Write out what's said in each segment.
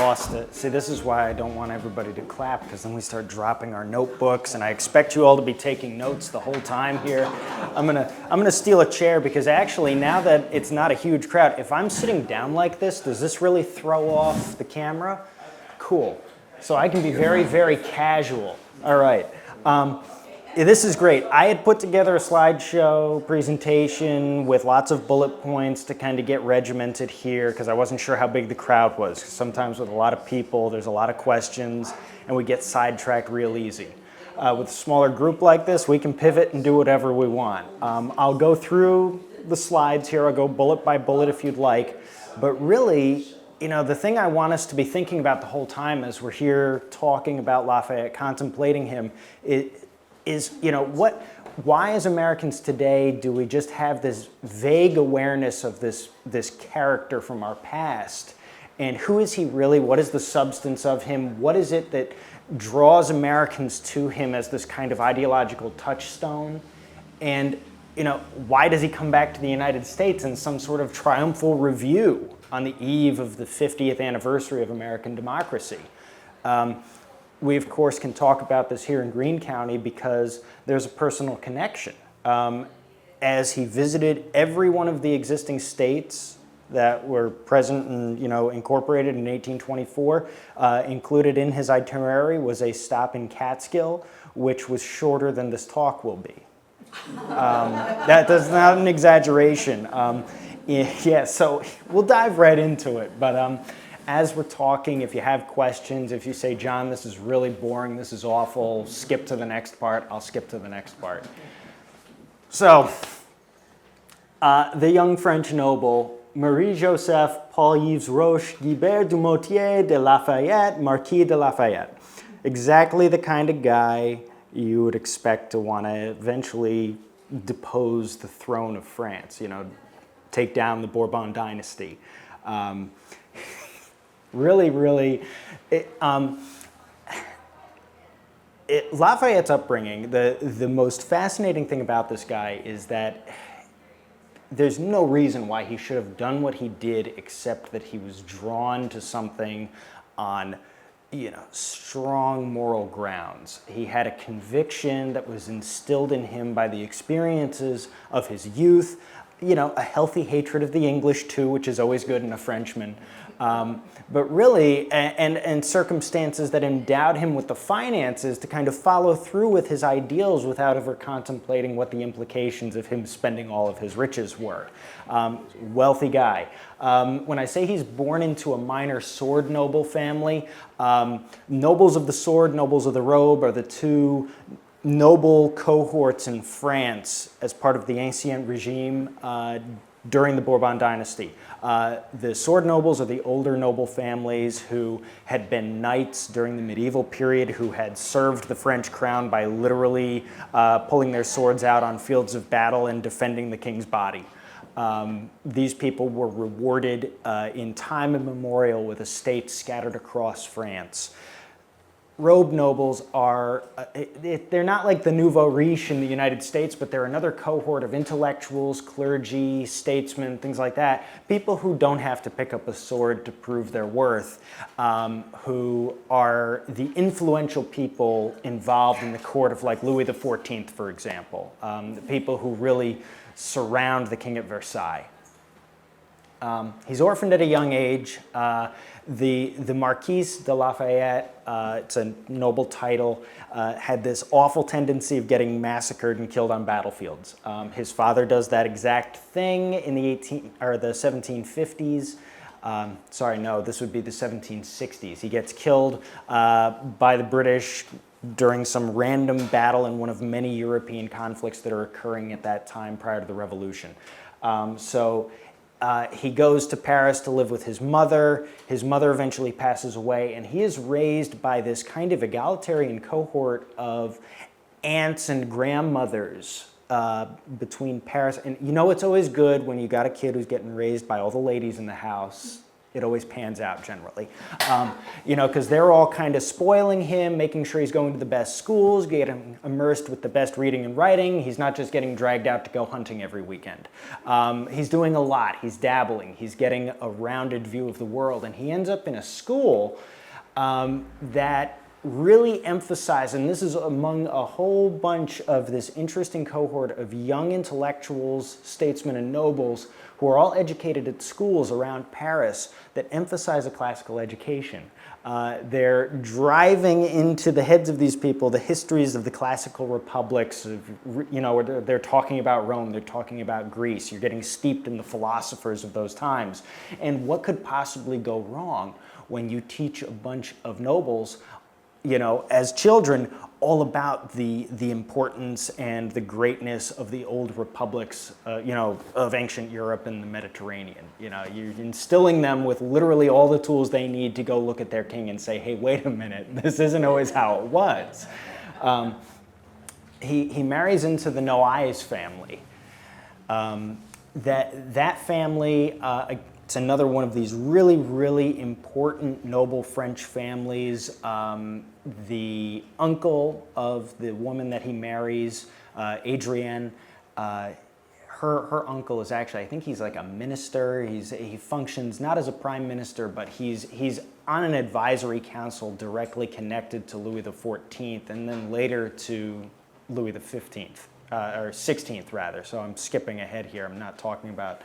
lost it. See, this is why I don't want everybody to clap, because then we start dropping our notebooks, and I expect you all to be taking notes the whole time here. I'm gonna steal a chair, because actually, now that it's not a huge crowd, if I'm sitting down like this, does this really throw off the camera? Cool. So I can be very, very casual. All right. This is great. I had put together a slideshow presentation with lots of bullet points to kind of get regimented here, because I wasn't sure how big the crowd was. Sometimes with a lot of people, there's a lot of questions, and we get sidetracked real easy. With a smaller group like this, we can pivot and do whatever we want. I'll go through the slides here. I'll go bullet by bullet if you'd like. But really, you know, the thing I want us to be thinking about the whole time as we're here talking about Lafayette, contemplating him, is, you know, why as Americans today do we just have this vague awareness of this character from our past? And who is he really? What is the substance of him? What is it that draws Americans to him as this kind of ideological touchstone? And, you know, why does he come back to the United States in some sort of triumphal review on the eve of the 50th anniversary of American democracy? We, of course, can talk about this here in Greene County because there's a personal connection. As he visited every one of the existing states that were present and, you know, incorporated in 1824, included in his itinerary was a stop in Catskill, which was shorter than this talk will be. That's not an exaggeration. Yeah, so we'll dive right into it. But as we're talking, if you have questions, if you say, John, this is really boring, this is awful, skip to the next part, I'll skip to the next part. So, the young French noble, Marie-Joseph Paul-Yves Roche Guibert du Motier de Lafayette, Marquis de Lafayette. Exactly the kind of guy you would expect to want to eventually depose the throne of France, you know, take down the Bourbon dynasty. Really, Lafayette's upbringing, the most fascinating thing about this guy is that there's no reason why he should have done what he did, except that he was drawn to something on, you know, strong moral grounds. He had a conviction that was instilled in him by the experiences of his youth, you know, a healthy hatred of the English too, which is always good in a Frenchman. But really, and circumstances that endowed him with the finances to kind of follow through with his ideals without ever contemplating what the implications of him spending all of his riches were. Wealthy guy. When I say he's born into a minor sword noble family, nobles of the sword, nobles of the robe are the two noble cohorts in France as part of the Ancien Regime during the Bourbon dynasty. The sword nobles are the older noble families who had been knights during the medieval period, who had served the French crown by literally pulling their swords out on fields of battle and defending the king's body. These people were rewarded in time immemorial with estates scattered across France. Robe nobles are, they're not like the nouveau riche in the United States, but they're another cohort of intellectuals, clergy, statesmen, things like that. People who don't have to pick up a sword to prove their worth, who are the influential people involved in the court of like Louis XIV, for example. The people who really surround the king at Versailles. He's orphaned at a young age. The Marquis de Lafayette, it's a noble title, had this awful tendency of getting massacred and killed on battlefields. His father does that exact thing in the 1750s. Sorry, no, this would be the 1760s. He gets killed by the British during some random battle in one of many European conflicts that are occurring at that time prior to the Revolution. He goes to Paris to live with his mother. His mother eventually passes away, and he is raised by this kind of egalitarian cohort of aunts and grandmothers between Paris. And you know, it's always good when you got a kid who's getting raised by all the ladies in the house. It always pans out generally. You know, because they're all kind of spoiling him, making sure he's going to the best schools, getting immersed with the best reading and writing. He's not just getting dragged out to go hunting every weekend. He's doing a lot. He's dabbling. He's getting a rounded view of the world. And he ends up in a school that really emphasize, and this is among a whole bunch of this interesting cohort of young intellectuals, statesmen, and nobles who are all educated at schools around Paris that emphasize a classical education. They're driving into the heads of these people the histories of the classical republics, you know, they're talking about Rome, they're talking about Greece, you're getting steeped in the philosophers of those times. And what could possibly go wrong when you teach a bunch of nobles, you know, as children, all about the importance and the greatness of the old republics, you know, of ancient Europe and the Mediterranean. You know, you're instilling them with literally all the tools they need to go look at their king and say, hey, wait a minute, this isn't always how it was. He marries into the Noailles family. That family, it's another one of these really, really important noble French families. The uncle of the woman that he marries, Adrienne, her uncle is actually, I think he's like a minister. He functions not as a prime minister, but he's on an advisory council directly connected to Louis XIV and then later to Louis XV, or 16th rather. So I'm skipping ahead here. I'm not talking about.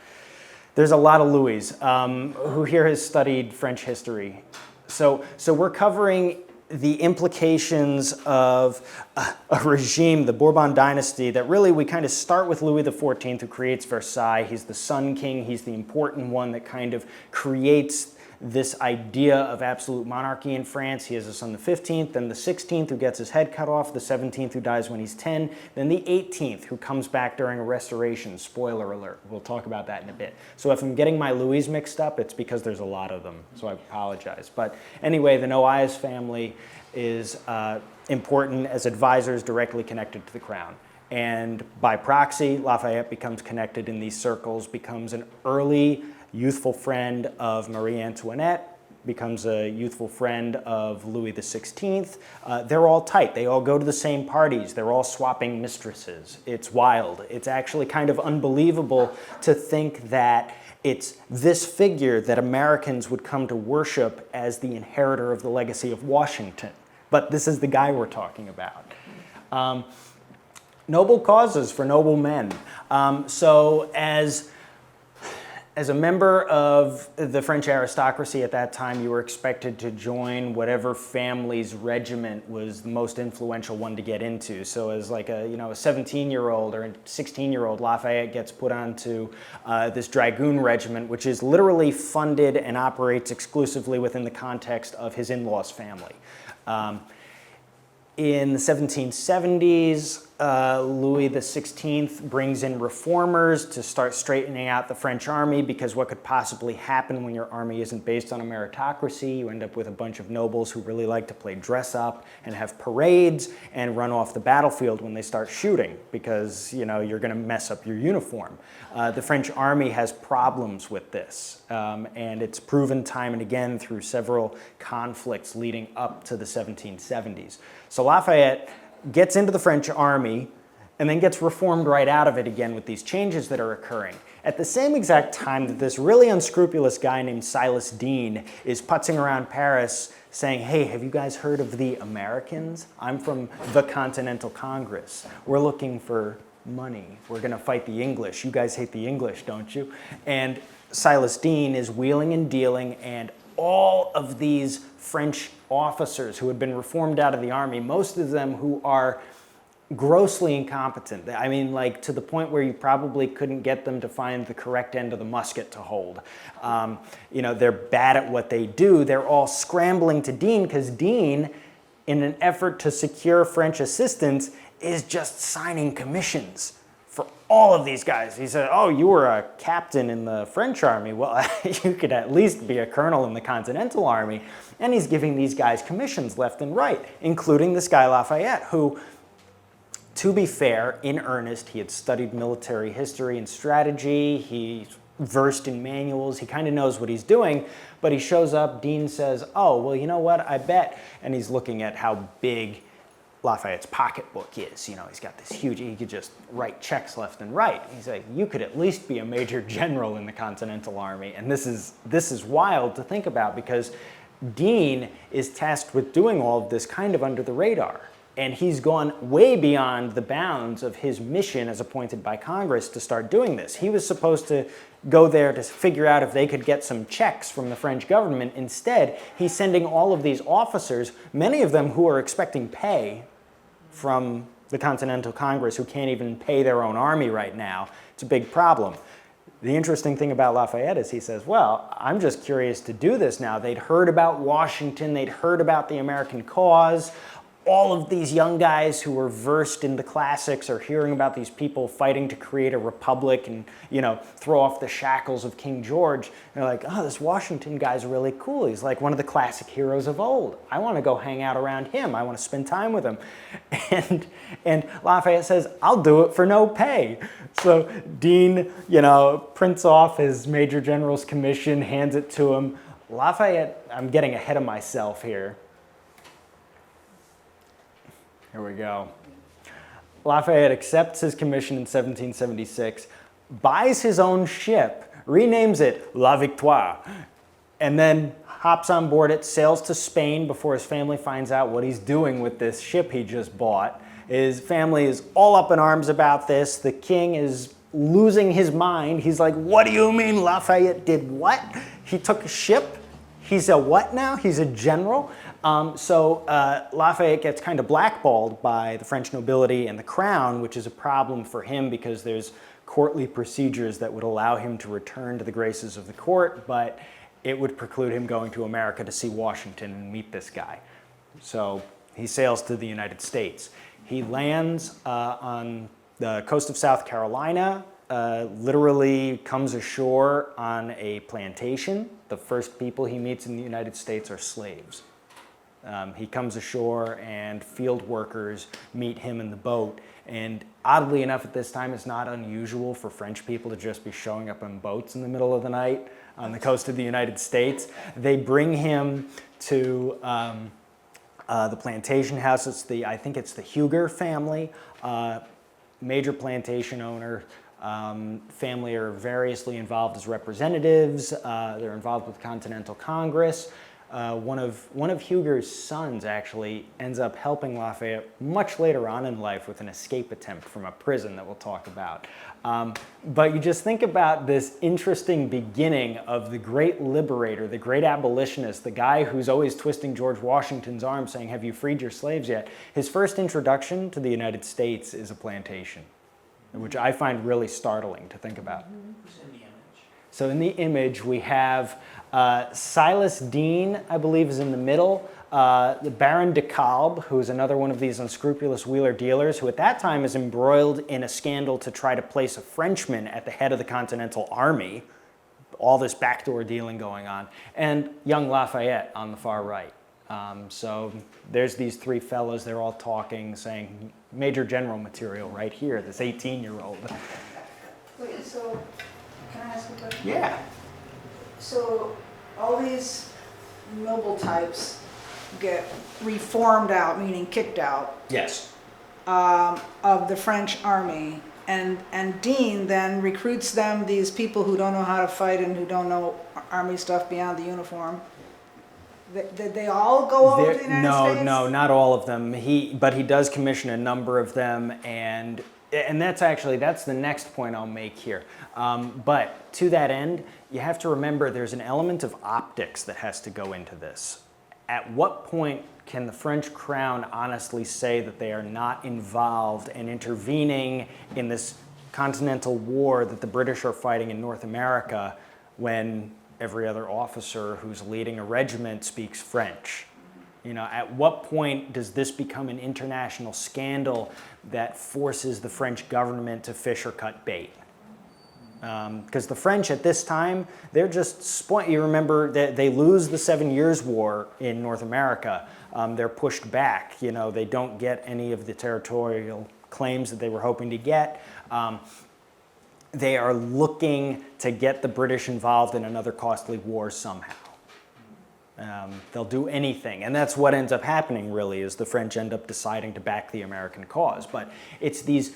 There's a lot of Louis who here has studied French history. So we're covering the implications of a regime, the Bourbon dynasty, that really we kind of start with Louis XIV, who creates Versailles. He's the Sun King. He's the important one that kind of creates this idea of absolute monarchy in France. He has a son, the 15th, then the 16th, who gets his head cut off, the 17th, who dies when he's 10, then the 18th, who comes back during a restoration. Spoiler alert. We'll talk about that in a bit. So if I'm getting my Louis mixed up, it's because there's a lot of them, so I apologize. But anyway, the Noailles family is important as advisors directly connected to the crown. And by proxy, Lafayette becomes connected in these circles, becomes an early youthful friend of Marie Antoinette, becomes a youthful friend of Louis XVI. They're all tight. They all go to the same parties. They're all swapping mistresses. It's wild. It's actually kind of unbelievable to think that it's this figure that Americans would come to worship as the inheritor of the legacy of Washington. But this is the guy we're talking about. Noble causes for noble men. So as a member of the French aristocracy at that time, you were expected to join whatever family's regiment was the most influential one to get into. So as like a 17-year-old or a 16-year-old, Lafayette gets put onto this dragoon regiment, which is literally funded and operates exclusively within the context of his in-laws' family. In the 1770s, Louis XVI brings in reformers to start straightening out the French army, because what could possibly happen when your army isn't based on a meritocracy? You end up with a bunch of nobles who really like to play dress up and have parades and run off the battlefield when they start shooting, because you're going to mess up your uniform. The French army has problems with this, and it's proven time and again through several conflicts leading up to the 1770s. So Lafayette gets into the French army and then gets reformed right out of it again with these changes that are occurring. At the same exact time that this really unscrupulous guy named Silas Deane is putzing around Paris saying, hey, have you guys heard of the Americans? I'm from the Continental Congress. We're looking for money. We're going to fight the English. You guys hate the English, don't you? And Silas Deane is wheeling and dealing, and all of these French officers who had been reformed out of the army, most of them who are grossly incompetent. I mean, like to the point where you probably couldn't get them to find the correct end of the musket to hold. They're bad at what they do. They're all scrambling to Deane, because Deane, in an effort to secure French assistance, is just signing commissions for all of these guys. He said, oh, you were a captain in the French army. Well, you could at least be a colonel in the Continental Army. And he's giving these guys commissions left and right, including this guy Lafayette, who, to be fair, in earnest, he had studied military history and strategy. He versed in manuals. He kind of knows what he's doing, but he shows up. Dean says, oh, well, you know what, I bet. And he's looking at how big Lafayette's pocketbook is. You know, he's got this huge, he could just write checks left and right. He's like, you could at least be a major general in the Continental Army. And this is wild to think about, because Dean is tasked with doing all of this kind of under the radar. And he's gone way beyond the bounds of his mission as appointed by Congress to start doing this. He was supposed to go there to figure out if they could get some checks from the French government. Instead, he's sending all of these officers, many of them who are expecting pay from the Continental Congress, who can't even pay their own army right now. It's a big problem. The interesting thing about Lafayette is he says, well, I'm just curious to do this now. They'd heard about Washington, they'd heard about the American cause. All of these young guys who were versed in the classics are hearing about these people fighting to create a republic and, you know, throw off the shackles of King George. And they're like, oh, this Washington guy's really cool. He's like one of the classic heroes of old. I want to go hang out around him. I want to spend time with him. And Lafayette says, I'll do it for no pay. So Dean, you know, prints off his Major General's commission, hands it to him. Lafayette, I'm getting ahead of myself here. Here we go. Lafayette accepts his commission in 1776, buys his own ship, renames it La Victoire, and then hops on board it, sails to Spain before his family finds out what he's doing with this ship he just bought. His family is all up in arms about this. The king is losing his mind. He's like, what do you mean Lafayette did what? He took a ship? He's a what now? He's a general? So Lafayette gets kind of blackballed by the French nobility and the crown, which is a problem for him because there's courtly procedures that would allow him to return to the graces of the court, but it would preclude him going to America to see Washington and meet this guy. So he sails to the United States. He lands on the coast of South Carolina, literally comes ashore on a plantation. The first people he meets in the United States are slaves. He comes ashore and field workers meet him in the boat. And oddly enough, at this time, it's not unusual for French people to just be showing up on boats in the middle of the night on the coast of the United States. They bring him to the plantation house. I think it's the Huger family, major plantation owner. Family are variously involved as representatives. They're involved with Continental Congress. One of Huger's sons actually ends up helping Lafayette much later on in life with an escape attempt from a prison that we'll talk about. But you just think about this interesting beginning of the great liberator, the great abolitionist, the guy who's always twisting George Washington's arm saying, have you freed your slaves yet? His first introduction to the United States is a plantation, which I find really startling to think about. So in the image, we have Silas Dean, I believe, is in the middle. The Baron de Kalb, who is another one of these unscrupulous wheeler dealers, who at that time is embroiled in a scandal to try to place a Frenchman at the head of the Continental Army. All this backdoor dealing going on. And young Lafayette on the far right. So there's these three fellows. They're all talking, saying, Major General material right here, this 18-year-old. Wait, so can I ask a question? Yeah. So all these noble types get reformed out, meaning kicked out, Yes. of the French army, and Dean then recruits them, these people who don't know how to fight and who don't know army stuff beyond the uniform. Did they all go over to the United States? No, not all of them. But he does commission a number of them, and that's the next point I'll make here. But to that end, you have to remember there's an element of optics that has to go into this. At what point can the French crown honestly say that they are not involved and intervening in this continental war that the British are fighting in North America when every other officer who's leading a regiment speaks French? You know, at what point does this become an international scandal that forces the French government to fish or cut bait? Because the French at this time, they're just, you remember that they lose the 7 Years' War in North America. They're pushed back. You know, they don't get any of the territorial claims that they were hoping to get. they are looking to get the British involved in another costly war somehow. They'll do anything, and that's what ends up happening. Really, is the French end up deciding to back the American cause. But it's these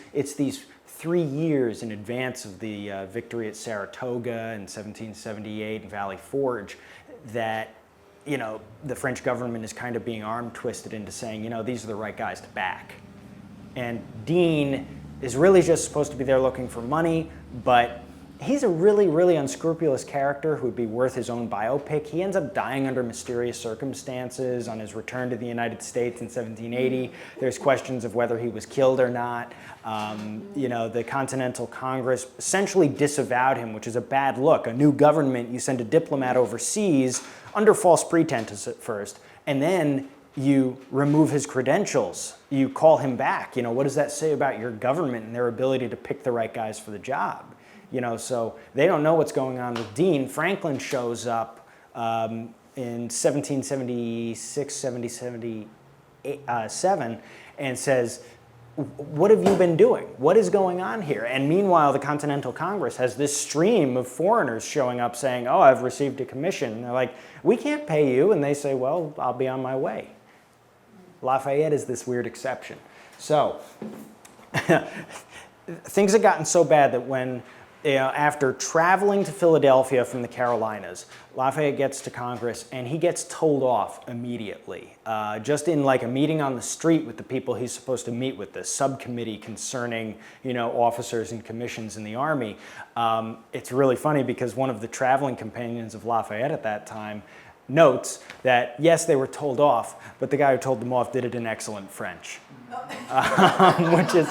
3 years in advance of the victory at Saratoga in 1778 and Valley Forge that the French government is kind of being arm twisted into saying, these are the right guys to back. And Dean is really just supposed to be there looking for money, but he's a really, really unscrupulous character who would be worth his own biopic. He ends up dying under mysterious circumstances on his return to the United States in 1780. There's questions of whether he was killed or not. The Continental Congress essentially disavowed him, which is a bad look. A new government, you send a diplomat overseas under false pretenses at first, and then you remove his credentials. You call him back. What does that say about your government and their ability to pick the right guys for the job? So they don't know what's going on with Dean. Franklin shows up in 1776, 1777 and says, what have you been doing? What is going on here? And meanwhile, the Continental Congress has this stream of foreigners showing up saying, oh, I've received a commission. And they're like, we can't pay you. And they say, well, I'll be on my way. Lafayette is this weird exception. So things had gotten so bad that when after traveling to Philadelphia from the Carolinas, Lafayette gets to Congress and he gets told off immediately. Just in like a meeting on the street with the people he's supposed to meet with, the subcommittee concerning officers and commissions in the Army. It's really funny because one of the traveling companions of Lafayette at that time notes that yes, they were told off, but the guy who told them off did it in excellent French. Which is,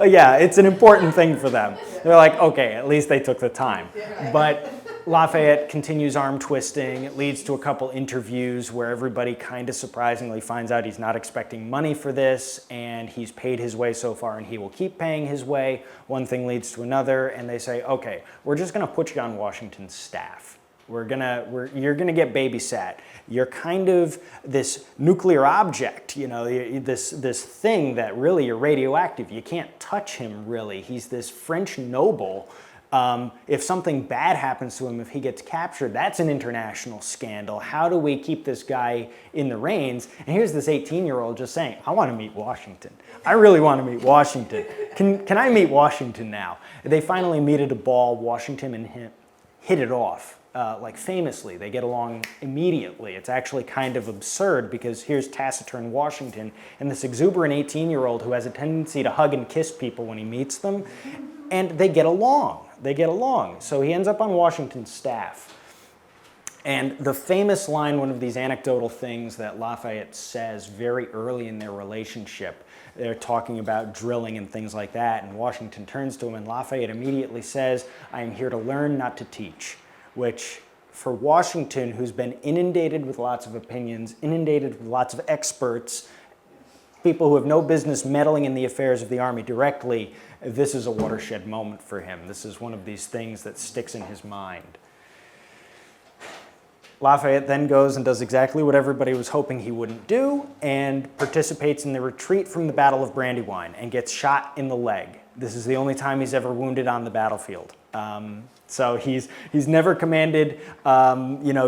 it's an important thing for them. They're like, okay, at least they took the time. But Lafayette continues arm twisting. It leads to a couple interviews where everybody kind of surprisingly finds out he's not expecting money for this, and he's paid his way so far, and he will keep paying his way. One thing leads to another, and they say, okay, we're just going to put you on Washington's staff. You're gonna get babysat. You're kind of this nuclear object, this thing that really you're radioactive. You can't touch him really. He's this French noble. If something bad happens to him, if he gets captured, that's an international scandal. How do we keep this guy in the reins? And here's this 18-year-old just saying, I want to meet Washington. I really want to meet Washington. Can I meet Washington now? They finally meet at a ball. Washington and him hit it off. Famously, they get along immediately. It's actually kind of absurd because here's taciturn Washington and this exuberant 18-year-old who has a tendency to hug and kiss people when he meets them, and they get along. So he ends up on Washington's staff. And the famous line, one of these anecdotal things that Lafayette says very early in their relationship, they're talking about drilling and things like that, and Washington turns to him and Lafayette immediately says, I am here to learn, not to teach. Which, for Washington, who's been inundated with lots of opinions, inundated with lots of experts, people who have no business meddling in the affairs of the Army directly, this is a watershed moment for him. This is one of these things that sticks in his mind. Lafayette then goes and does exactly what everybody was hoping he wouldn't do and participates in the retreat from the Battle of Brandywine and gets shot in the leg. This is the only time he's ever wounded on the battlefield. So he's never commanded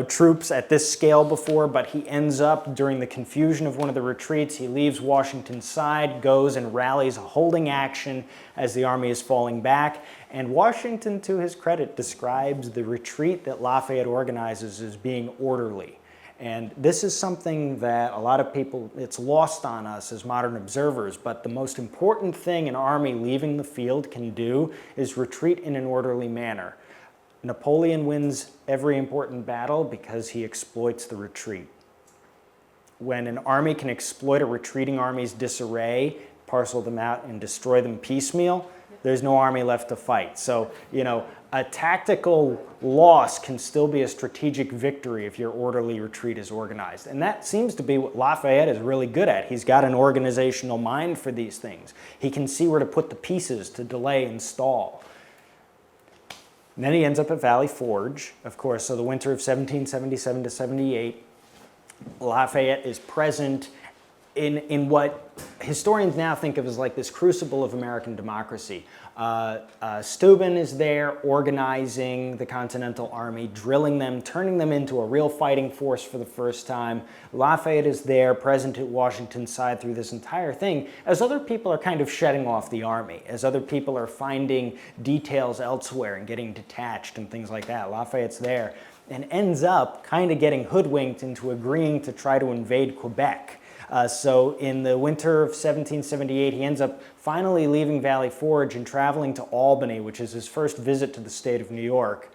troops at this scale before, but he ends up during the confusion of one of the retreats. He leaves Washington's side, goes and rallies a holding action as the army is falling back. And Washington, to his credit, describes the retreat that Lafayette organizes as being orderly. And this is something that a lot of people, it's lost on us as modern observers, but the most important thing an army leaving the field can do is retreat in an orderly manner. Napoleon wins every important battle because he exploits the retreat. When an army can exploit a retreating army's disarray, parcel them out and destroy them piecemeal, there's no army left to fight. So, a tactical loss can still be a strategic victory if your orderly retreat is organized. And that seems to be what Lafayette is really good at. He's got an organizational mind for these things. He can see where to put the pieces to delay and stall. And then he ends up at Valley Forge, of course, so the winter of 1777 to 78. Lafayette is present in what historians now think of as like this crucible of American democracy. Steuben is there organizing the Continental Army, drilling them, turning them into a real fighting force for the first time. Lafayette is there, present at Washington's side through this entire thing, as other people are kind of shedding off the army, as other people are finding details elsewhere and getting detached and things like that. Lafayette's there and ends up kind of getting hoodwinked into agreeing to try to invade Quebec. So in the winter of 1778, he ends up finally leaving Valley Forge and traveling to Albany, which is his first visit to the state of New York.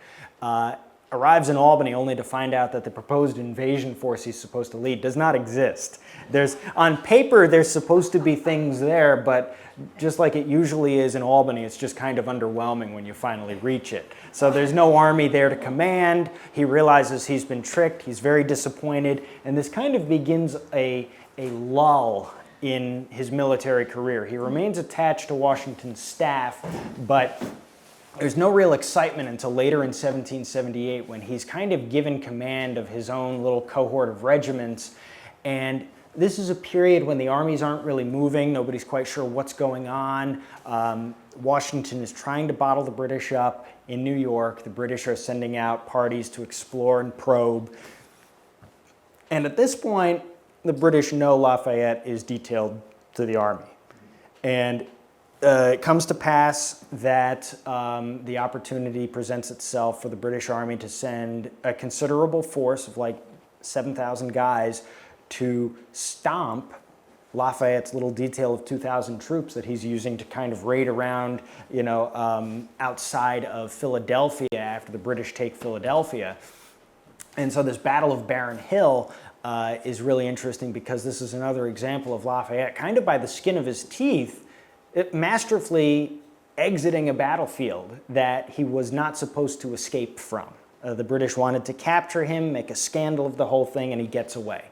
Arrives in Albany only to find out that the proposed invasion force he's supposed to lead does not exist. On paper, there's supposed to be things there, but just like it usually is in Albany, it's just kind of underwhelming when you finally reach it. So there's no army there to command. He realizes he's been tricked. He's very disappointed. And this kind of begins a lull in his military career. He remains attached to Washington's staff, but there's no real excitement until later in 1778 when he's kind of given command of his own little cohort of regiments. And this is a period when the armies aren't really moving. Nobody's quite sure what's going on. Washington is trying to bottle the British up in New York. The British are sending out parties to explore and probe. And at this point, the British know Lafayette is detailed to the army. And it comes to pass that the opportunity presents itself for the British Army to send a considerable force of like 7,000 guys to stomp Lafayette's little detail of 2,000 troops that he's using to kind of raid around, outside of Philadelphia after the British take Philadelphia. And so this Battle of Barren Hill is really interesting because this is another example of Lafayette, kind of by the skin of his teeth, masterfully exiting a battlefield that he was not supposed to escape from. The British wanted to capture him, make a scandal of the whole thing, and he gets away.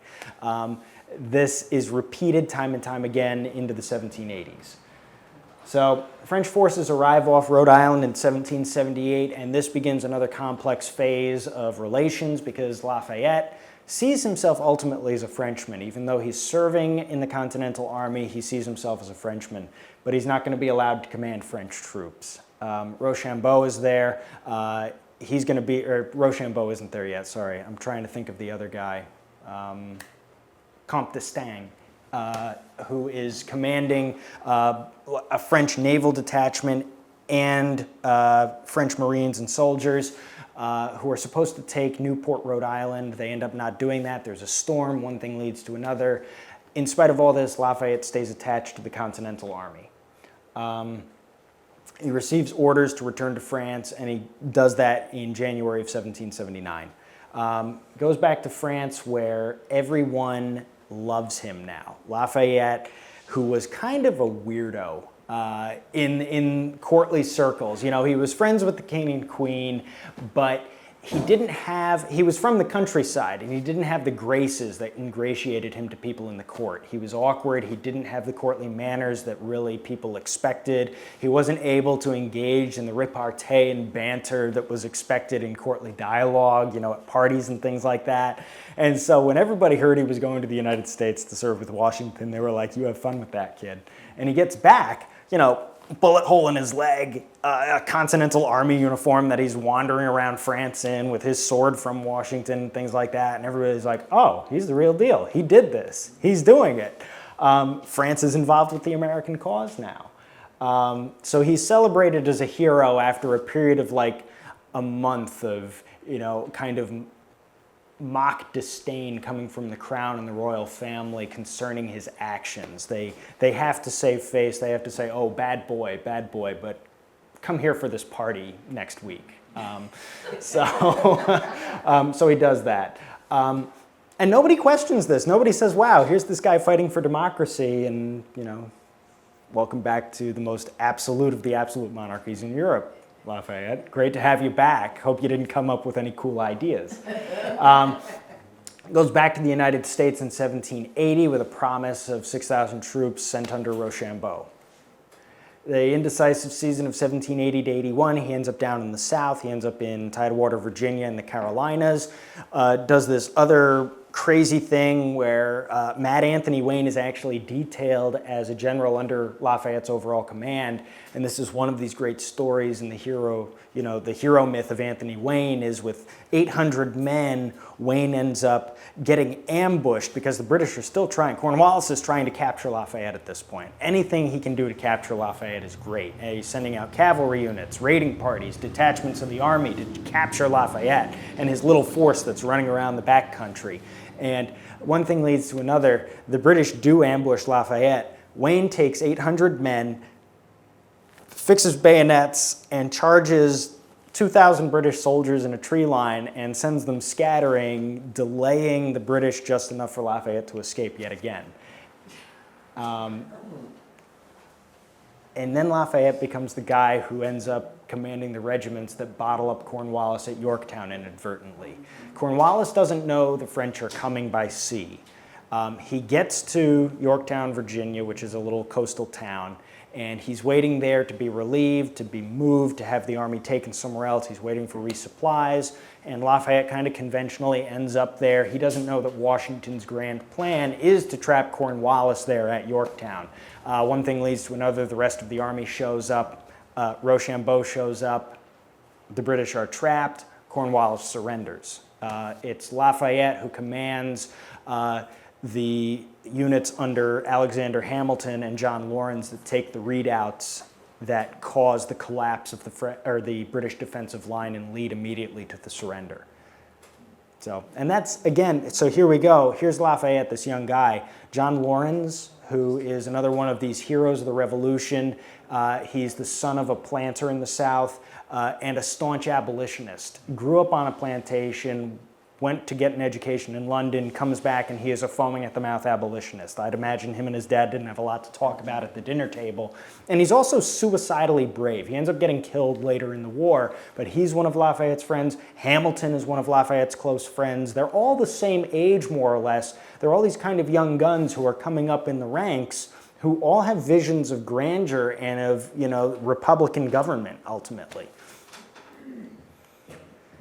This is repeated time and time again into the 1780s. So French forces arrive off Rhode Island in 1778, and this begins another complex phase of relations because Lafayette sees himself ultimately as a Frenchman. Even though he's serving in the Continental Army, he sees himself as a Frenchman, but he's not going to be allowed to command French troops. Rochambeau is there. Rochambeau isn't there yet, sorry. I'm trying to think of the other guy. Comte d'Estaing, who is commanding a French naval detachment and French Marines and soldiers who are supposed to take Newport, Rhode Island. They end up not doing that. There's a storm. One thing leads to another. In spite of all this, Lafayette stays attached to the Continental Army. He receives orders to return to France, and he does that in January of 1779. Goes back to France where everyone loves him now. Lafayette, who was kind of a weirdo in courtly circles. He was friends with the king and queen, but he was from the countryside, and he didn't have the graces that ingratiated him to people in the court. He was awkward. He didn't have the courtly manners that really people expected. He wasn't able to engage in the repartee and banter that was expected in courtly dialogue, at parties and things like that. And so when everybody heard he was going to the United States to serve with Washington, they were like, "You have fun with that, kid." And he gets back, bullet hole in his leg, a Continental Army uniform that he's wandering around France in with his sword from Washington, things like that. And everybody's like, "Oh, he's the real deal. He did this. He's doing it." France is involved with the American cause now. So he's celebrated as a hero after a period of like a month of, kind of mock disdain coming from the crown and the royal family concerning his actions. They have to save face. They have to say, "Oh, bad boy, but come here for this party next week." So he does that. And nobody questions this. Nobody says, "Wow, here's this guy fighting for democracy, and, welcome back to the most absolute of the absolute monarchies in Europe, Lafayette. Great to have you back. Hope you didn't come up with any cool ideas." Goes back to the United States in 1780 with a promise of 6,000 troops sent under Rochambeau. The indecisive season of 1780 to 81, he ends up down in the South. He ends up in Tidewater, Virginia, and the Carolinas. Does this other crazy thing where Mad Anthony Wayne is actually detailed as a general under Lafayette's overall command, and this is one of these great stories in the hero, the hero myth of Anthony Wayne is with 800 men, Wayne ends up getting ambushed because the British are still trying. Cornwallis is trying to capture Lafayette at this point. Anything he can do to capture Lafayette is great. And he's sending out cavalry units, raiding parties, detachments of the army to capture Lafayette and his little force that's running around the backcountry. And one thing leads to another. The British do ambush Lafayette. Wayne takes 800 men, fixes bayonets, and charges 2,000 British soldiers in a tree line and sends them scattering, delaying the British just enough for Lafayette to escape yet again. And then Lafayette becomes the guy who ends up commanding the regiments that bottle up Cornwallis at Yorktown inadvertently. Cornwallis doesn't know the French are coming by sea. He gets to Yorktown, Virginia, which is a little coastal town, and he's waiting there to be relieved, to be moved, to have the army taken somewhere else. He's waiting for resupplies, and Lafayette kind of conventionally ends up there. He doesn't know that Washington's grand plan is to trap Cornwallis there at Yorktown. One thing leads to another. The rest of the army shows up. Rochambeau shows up. The British are trapped. Cornwallis surrenders. It's Lafayette who commands the units under Alexander Hamilton and John Lawrence that take the redoubts that cause the collapse of the British defensive line and lead immediately to the surrender. So, and that's, again, so here we go. Here's Lafayette, this young guy. John Lawrence, who is another one of these heroes of the Revolution. He's the son of a planter in the South and a staunch abolitionist. Grew up on a plantation, went to get an education in London, comes back, and he is a foaming at the mouth abolitionist. I'd imagine him and his dad didn't have a lot to talk about at the dinner table. And he's also suicidally brave. He ends up getting killed later in the war, but he's one of Lafayette's friends. Hamilton is one of Lafayette's close friends. They're all the same age, more or less. They're all these kind of young guns who are coming up in the ranks, who all have visions of grandeur and of, Republican government, ultimately.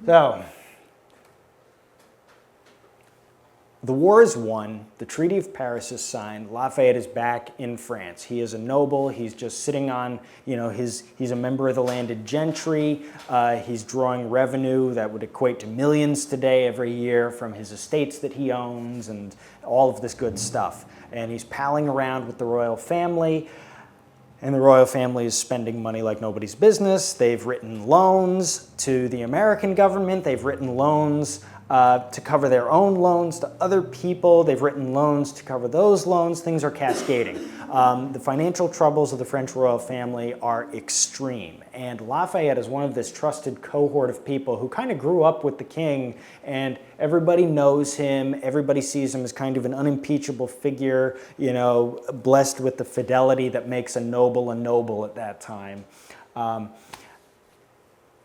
So, the war is won, the Treaty of Paris is signed, Lafayette is back in France. He is a noble, he's just sitting on, he's a member of the landed gentry, he's drawing revenue that would equate to millions today every year from his estates that he owns and all of this good stuff. And he's palling around with the royal family, and the royal family is spending money like nobody's business. They've written loans to the American government, they've written loans to cover their own loans to other people. They've written loans to cover those loans. Things are cascading. The financial troubles of the French royal family are extreme. And Lafayette is one of this trusted cohort of people who kind of grew up with the king, and everybody knows him. Everybody sees him as kind of an unimpeachable figure, blessed with the fidelity that makes a noble at that time.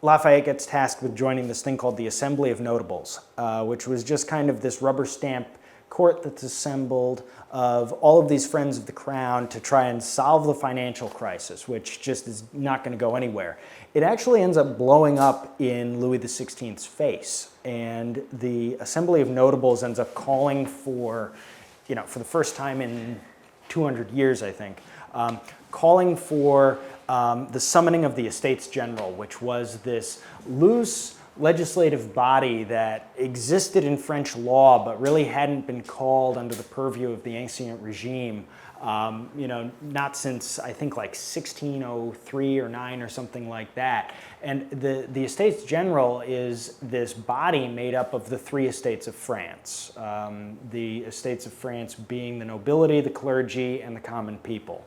Lafayette gets tasked with joining this thing called the Assembly of Notables, which was just kind of this rubber stamp court that's assembled of all of these friends of the crown to try and solve the financial crisis, which just is not going to go anywhere. It actually ends up blowing up in Louis XVI's face, and the Assembly of Notables ends up calling for, for the first time in 200 years, I think, calling for the summoning of the Estates General, which was this loose legislative body that existed in French law but really hadn't been called under the purview of the ancient regime, not since I think like 1603 or 9 or something like that. And the Estates General is this body made up of the 3 estates of France, the estates of France being the nobility, the clergy, and the common people.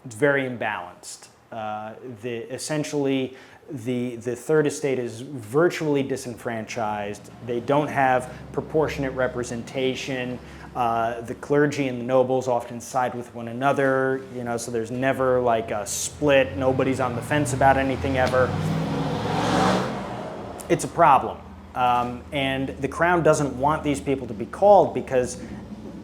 It's very imbalanced. Essentially, the third estate is virtually disenfranchised. They don't have proportionate representation. The clergy and the nobles often side with one another, so there's never like a split. Nobody's on the fence about anything ever. It's a problem. And the crown doesn't want these people to be called because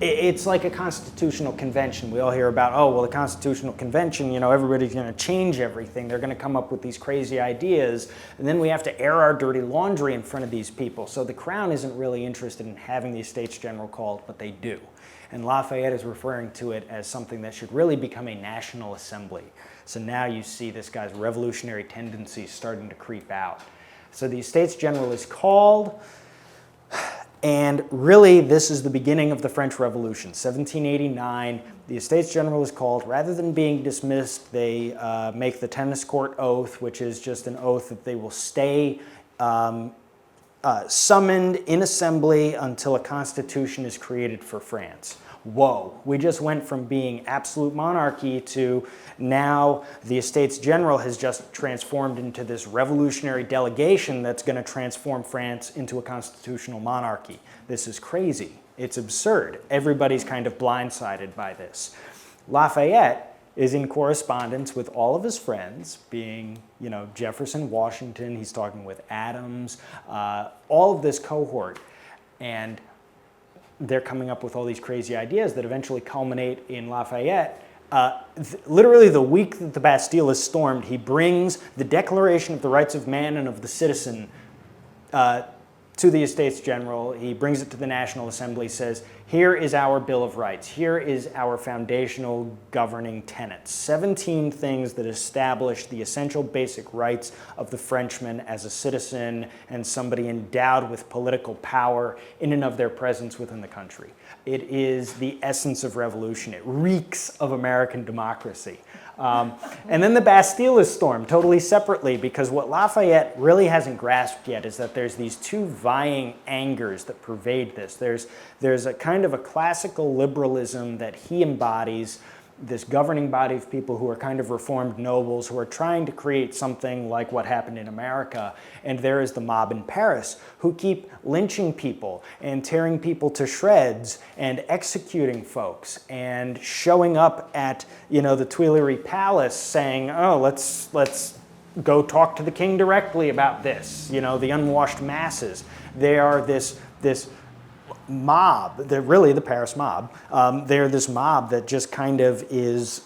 it's like a constitutional convention. We all hear about, oh, well, the constitutional convention, everybody's going to change everything. They're going to come up with these crazy ideas, and then we have to air our dirty laundry in front of these people. So the Crown isn't really interested in having the Estates General called, but they do. And Lafayette is referring to it as something that should really become a national assembly. So now you see this guy's revolutionary tendencies starting to creep out. So the Estates General is called. And really, this is the beginning of the French Revolution. 1789, the Estates General is called. Rather than being dismissed, they make the tennis court oath, which is just an oath that they will stay summoned in assembly until a constitution is created for France. Whoa, we just went from being absolute monarchy to now the Estates General has just transformed into this revolutionary delegation that's going to transform France into a constitutional monarchy. This is crazy. It's absurd. Everybody's kind of blindsided by this. Lafayette is in correspondence with all of his friends, being, Jefferson, Washington, he's talking with Adams, all of this cohort, and they're coming up with all these crazy ideas that eventually culminate in Lafayette. Literally the week that the Bastille is stormed, he brings the Declaration of the Rights of Man and of the Citizen to the Estates General. He brings it to the National Assembly, says, here is our Bill of Rights. Here is our foundational governing tenets. 17 things that establish the essential basic rights of the Frenchman as a citizen and somebody endowed with political power in and of their presence within the country. It is the essence of revolution. It reeks of American democracy. And then the Bastille is stormed totally separately, because what Lafayette really hasn't grasped yet is that there's these two vying angers that pervade this. There's a kind of a classical liberalism that he embodies, this governing body of people who are kind of reformed nobles who are trying to create something like what happened in America. And there is the mob in Paris who keep lynching people and tearing people to shreds and executing folks and showing up at, the Tuileries Palace saying, oh, let's go talk to the king directly about this, the unwashed masses. They are this mob. They're really the Paris mob. They're this mob that just kind of is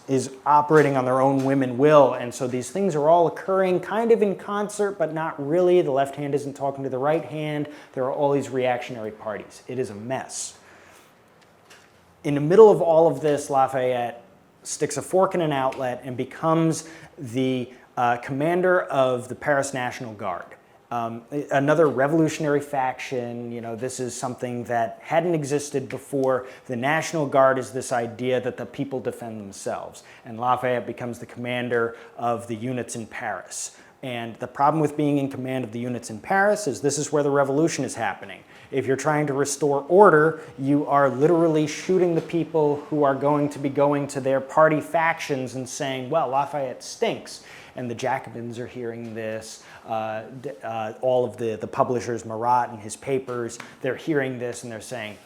operating on their own whim and will. And so these things are all occurring kind of in concert, but not really. The left hand isn't talking to the right hand. There are all these reactionary parties. It is a mess. In the middle of all of this, Lafayette sticks a fork in an outlet and becomes the commander of the Paris National Guard. Another revolutionary faction. This is something that hadn't existed before. The National Guard is this idea that the people defend themselves, and Lafayette becomes the commander of the units in Paris. And the problem with being in command of the units in Paris is this is where the revolution is happening. If you're trying to restore order, you are literally shooting the people who are going to be going to their party factions and saying, well, Lafayette stinks. And the Jacobins are hearing this. All of the publishers, Marat and his papers, they're hearing this and they're saying,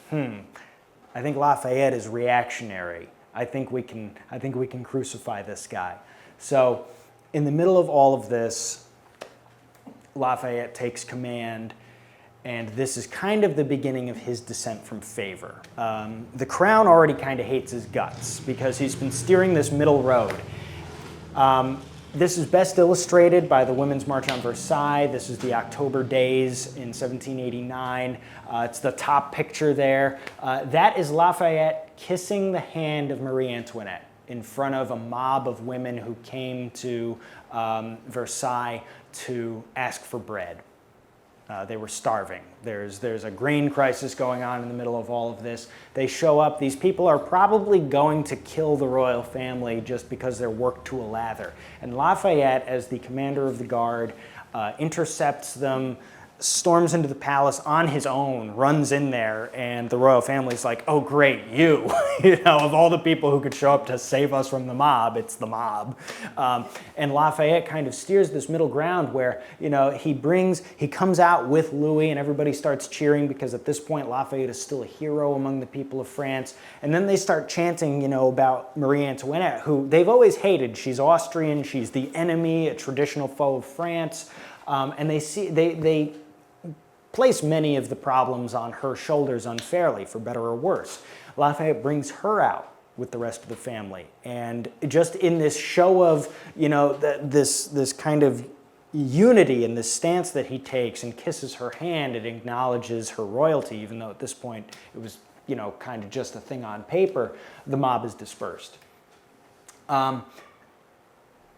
I think Lafayette is reactionary. I think we can crucify this guy. So in the middle of all of this, Lafayette takes command, and this is kind of the beginning of his descent from favor. The Crown already kind of hates his guts because he's been steering this middle road. This is best illustrated by the Women's March on Versailles. This is the October days in 1789. It's the top picture there. That is Lafayette kissing the hand of Marie Antoinette in front of a mob of women who came to Versailles to ask for bread. They were starving. There's a grain crisis going on in the middle of all of this. They show up. These people are probably going to kill the royal family just because they're worked to a lather. And Lafayette, as the commander of the guard, intercepts them, storms into the palace on his own, runs in there, and the royal family's like, oh great, you. Of all the people who could show up to save us from the mob, it's the mob. And Lafayette kind of steers this middle ground where, he comes out with Louis and everybody starts cheering because at this point Lafayette is still a hero among the people of France. And then they start chanting, about Marie Antoinette, who they've always hated. She's Austrian, she's the enemy, a traditional foe of France. And they place many of the problems on her shoulders unfairly, for better or worse. Lafayette brings her out with the rest of the family. And just in this show of, this kind of unity and this stance that he takes and kisses her hand, it acknowledges her royalty, even though at this point it was, kind of just a thing on paper, the mob is dispersed.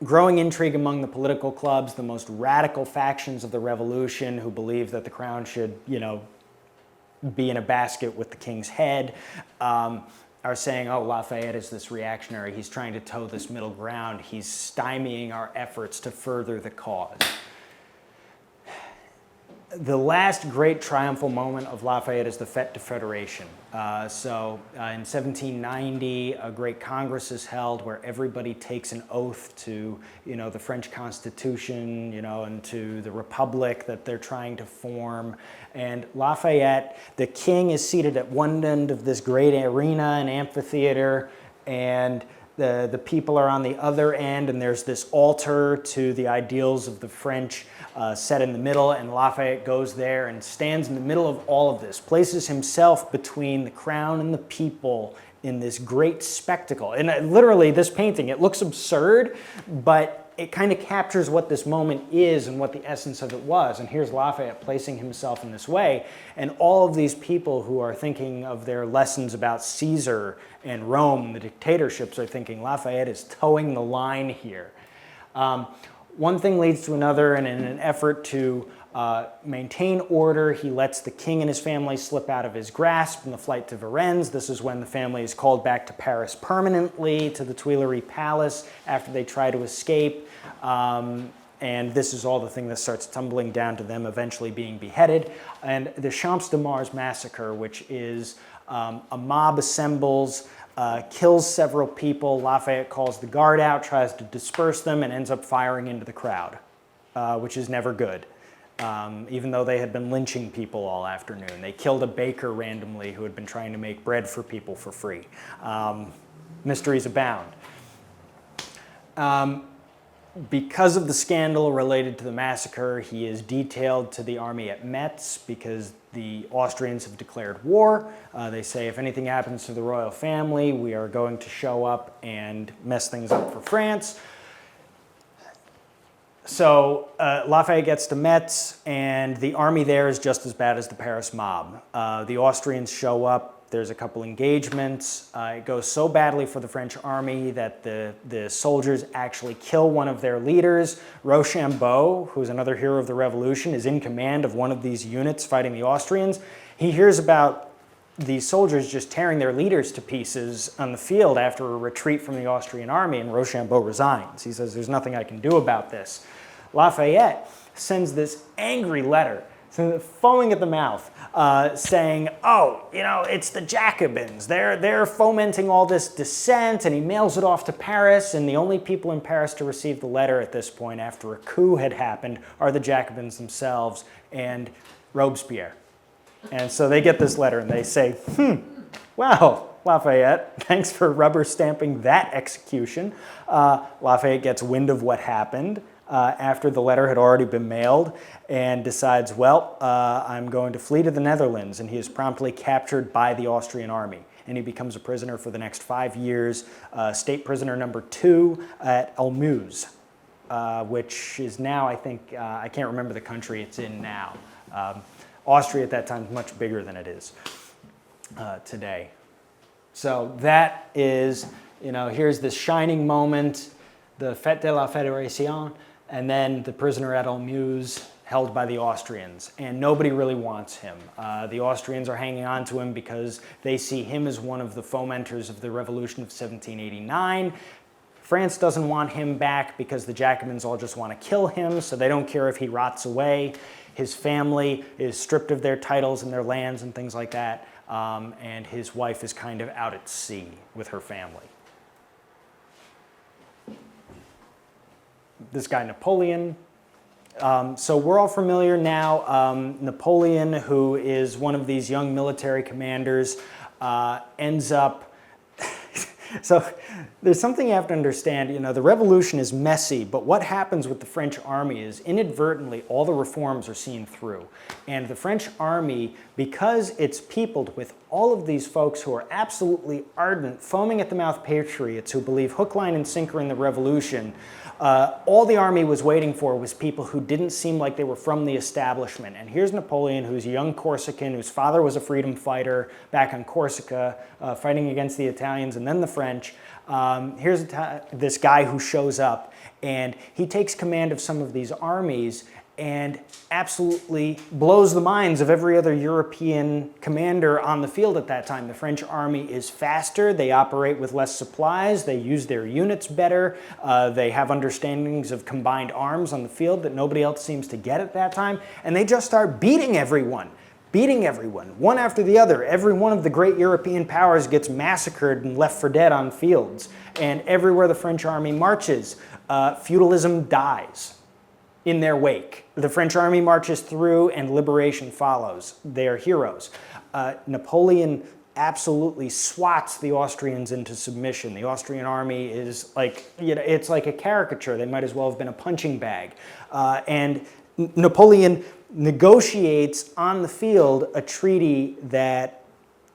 Growing intrigue among the political clubs, the most radical factions of the revolution who believe that the crown should, be in a basket with the king's head, are saying, oh, Lafayette is this reactionary. He's trying to toe this middle ground. He's stymieing our efforts to further the cause. The last great triumphal moment of Lafayette is the Fête de Fédération. In 1790, a great Congress is held where everybody takes an oath to, the French Constitution, and to the Republic that they're trying to form. And Lafayette, the king, is seated at one end of this great arena and amphitheater, and the people are on the other end, and there's this altar to the ideals of the French set in the middle, and Lafayette goes there and stands in the middle of all of this, places himself between the crown and the people in this great spectacle. And literally, this painting, it looks absurd, but it kind of captures what this moment is and what the essence of it was. And here's Lafayette placing himself in this way, and all of these people who are thinking of their lessons about Caesar and Rome, the dictatorships, are thinking Lafayette is towing the line here. One thing leads to another, and in an effort to maintain order, he lets the king and his family slip out of his grasp in the flight to Varennes. This is when the family is called back to Paris permanently, to the Tuileries Palace, after they try to escape. And this is all the thing that starts tumbling down to them eventually being beheaded. And the Champs de Mars massacre, which is a mob assembles, kills several people. Lafayette calls the guard out, tries to disperse them, and ends up firing into the crowd, which is never good. Even though they had been lynching people all afternoon. They killed a baker randomly who had been trying to make bread for people for free. Mysteries abound. Because of the scandal related to the massacre, he is detailed to the army at Metz because the Austrians have declared war. They say if anything happens to the royal family, we are going to show up and mess things up for France. So Lafayette gets to Metz, and the army there is just as bad as the Paris mob. The Austrians show up. There's a couple engagements. It goes so badly for the French army that the soldiers actually kill one of their leaders. Rochambeau, who's another hero of the revolution, is in command of one of these units fighting the Austrians. He hears about these soldiers just tearing their leaders to pieces on the field after a retreat from the Austrian army, and Rochambeau resigns. He says, there's nothing I can do about this. Lafayette sends this angry letter, foaming at the mouth, saying, oh, it's the Jacobins. They're fomenting all this dissent, and he mails it off to Paris, and the only people in Paris to receive the letter at this point, after a coup had happened, are the Jacobins themselves and Robespierre. And so they get this letter, and they say, wow, Lafayette, thanks for rubber stamping that execution. Lafayette gets wind of what happened after the letter had already been mailed, and decides, well, I'm going to flee to the Netherlands, and he is promptly captured by the Austrian army, and he becomes a prisoner for the next 5 years, state prisoner number 2 at Olmütz, which is now, I think, I can't remember the country it's in now. Austria at that time is much bigger than it is today. So that is, here's this shining moment, the Fête de la Fédération, and then the prisoner at Olmütz, held by the Austrians, and nobody really wants him. The Austrians are hanging on to him because they see him as one of the fomenters of the revolution of 1789. France doesn't want him back because the Jacobins all just want to kill him, so they don't care if he rots away. His family is stripped of their titles and their lands and things like that, and his wife is kind of out at sea with her family. This guy Napoleon. So we're all familiar now. Napoleon, who is one of these young military commanders, ends up So there's something you have to understand. The revolution is messy, but what happens with the French army is inadvertently all the reforms are seen through. And the French army, because it's peopled with all of these folks who are absolutely ardent, foaming at the mouth patriots who believe hook, line, and sinker in the revolution, all the army was waiting for was people who didn't seem like they were from the establishment. And here's Napoleon, who's a young Corsican, whose father was a freedom fighter back on Corsica, fighting against the Italians and then the French. Here's this guy who shows up, and he takes command of some of these armies and absolutely blows the minds of every other European commander on the field at that time. The French army is faster, they operate with less supplies, they use their units better, they have understandings of combined arms on the field that nobody else seems to get at that time, and they just start beating everyone, one after the other. Every one of the great European powers gets massacred and left for dead on fields, and everywhere the French army marches, feudalism dies in their wake. The French army marches through and liberation follows. They are heroes. Napoleon absolutely swats the Austrians into submission. The Austrian army is like, it's like a caricature. They might as well have been a punching bag. And Napoleon negotiates on the field a treaty that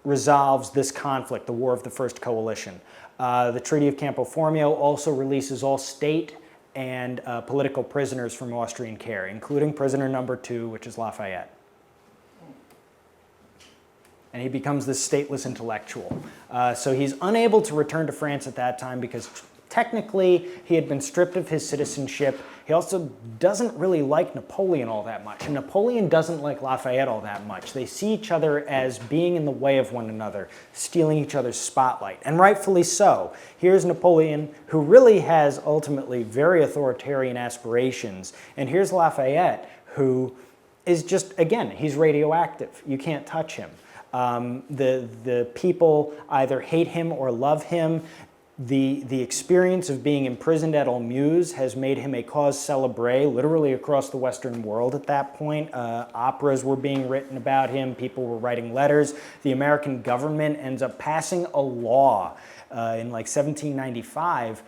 resolves this conflict, the War of the First Coalition. The Treaty of Campo Formio also releases all state and political prisoners from Austrian care, including prisoner number 2, which is Lafayette. And he becomes this stateless intellectual. So he's unable to return to France at that time because technically he had been stripped of his citizenship. He also doesn't really like Napoleon all that much, and Napoleon doesn't like Lafayette all that much. They see each other as being in the way of one another, stealing each other's spotlight, and rightfully so. Here's Napoleon, who really has ultimately very authoritarian aspirations, and here's Lafayette, who is just, again, he's radioactive. You can't touch him. The people either hate him or love him. The experience of being imprisoned at Olmuz has made him a cause célèbre literally across the Western world at that point. Operas were being written about him. People were writing letters. The American government ends up passing a law in like 1795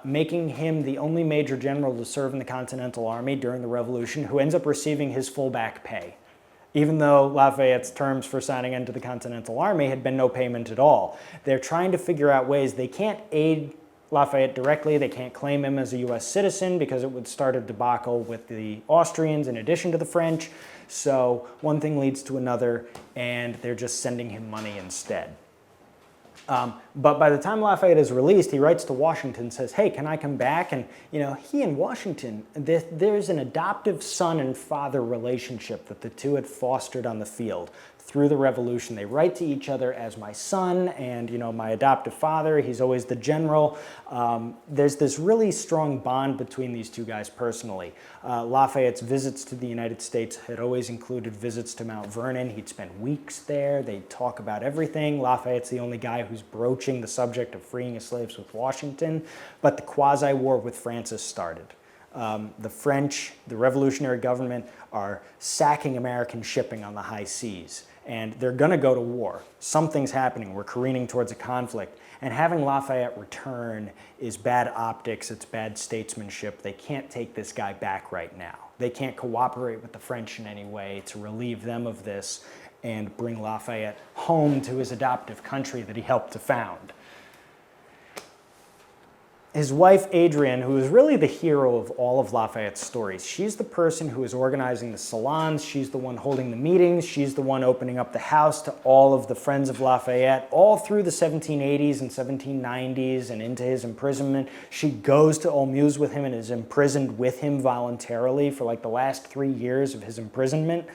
making him the only major general to serve in the Continental Army during the Revolution who ends up receiving his full back pay, even though Lafayette's terms for signing into the Continental Army had been no payment at all. They're trying to figure out ways. They can't aid Lafayette directly. They can't claim him as a U.S. citizen because it would start a debacle with the Austrians in addition to the French. So one thing leads to another, and they're just sending him money instead. But by the time Lafayette is released, he writes to Washington, says, hey, can I come back? And, he and Washington, there's an adoptive son and father relationship that the two had fostered on the field through the Revolution. They write to each other as my son and, my adoptive father. He's always the general. There's this really strong bond between these two guys personally. Lafayette's visits to the United States had always included visits to Mount Vernon. He'd spend weeks there. They'd talk about everything. Lafayette's the only guy who's broaching the subject of freeing his slaves with Washington. But the quasi-war with France has started. The French, the revolutionary government, are sacking American shipping on the high seas. And they're going to go to war. Something's happening. We're careening towards a conflict. And having Lafayette return is bad optics. It's bad statesmanship. They can't take this guy back right now. They can't cooperate with the French in any way to relieve them of this and bring Lafayette home to his adoptive country that he helped to found. His wife, Adrienne, who is really the hero of all of Lafayette's stories, she's the person who is organizing the salons, she's the one holding the meetings, she's the one opening up the house to all of the friends of Lafayette, all through the 1780s and 1790s and into his imprisonment. She goes to Olmuz with him and is imprisoned with him voluntarily for like the last 3 years of his imprisonment.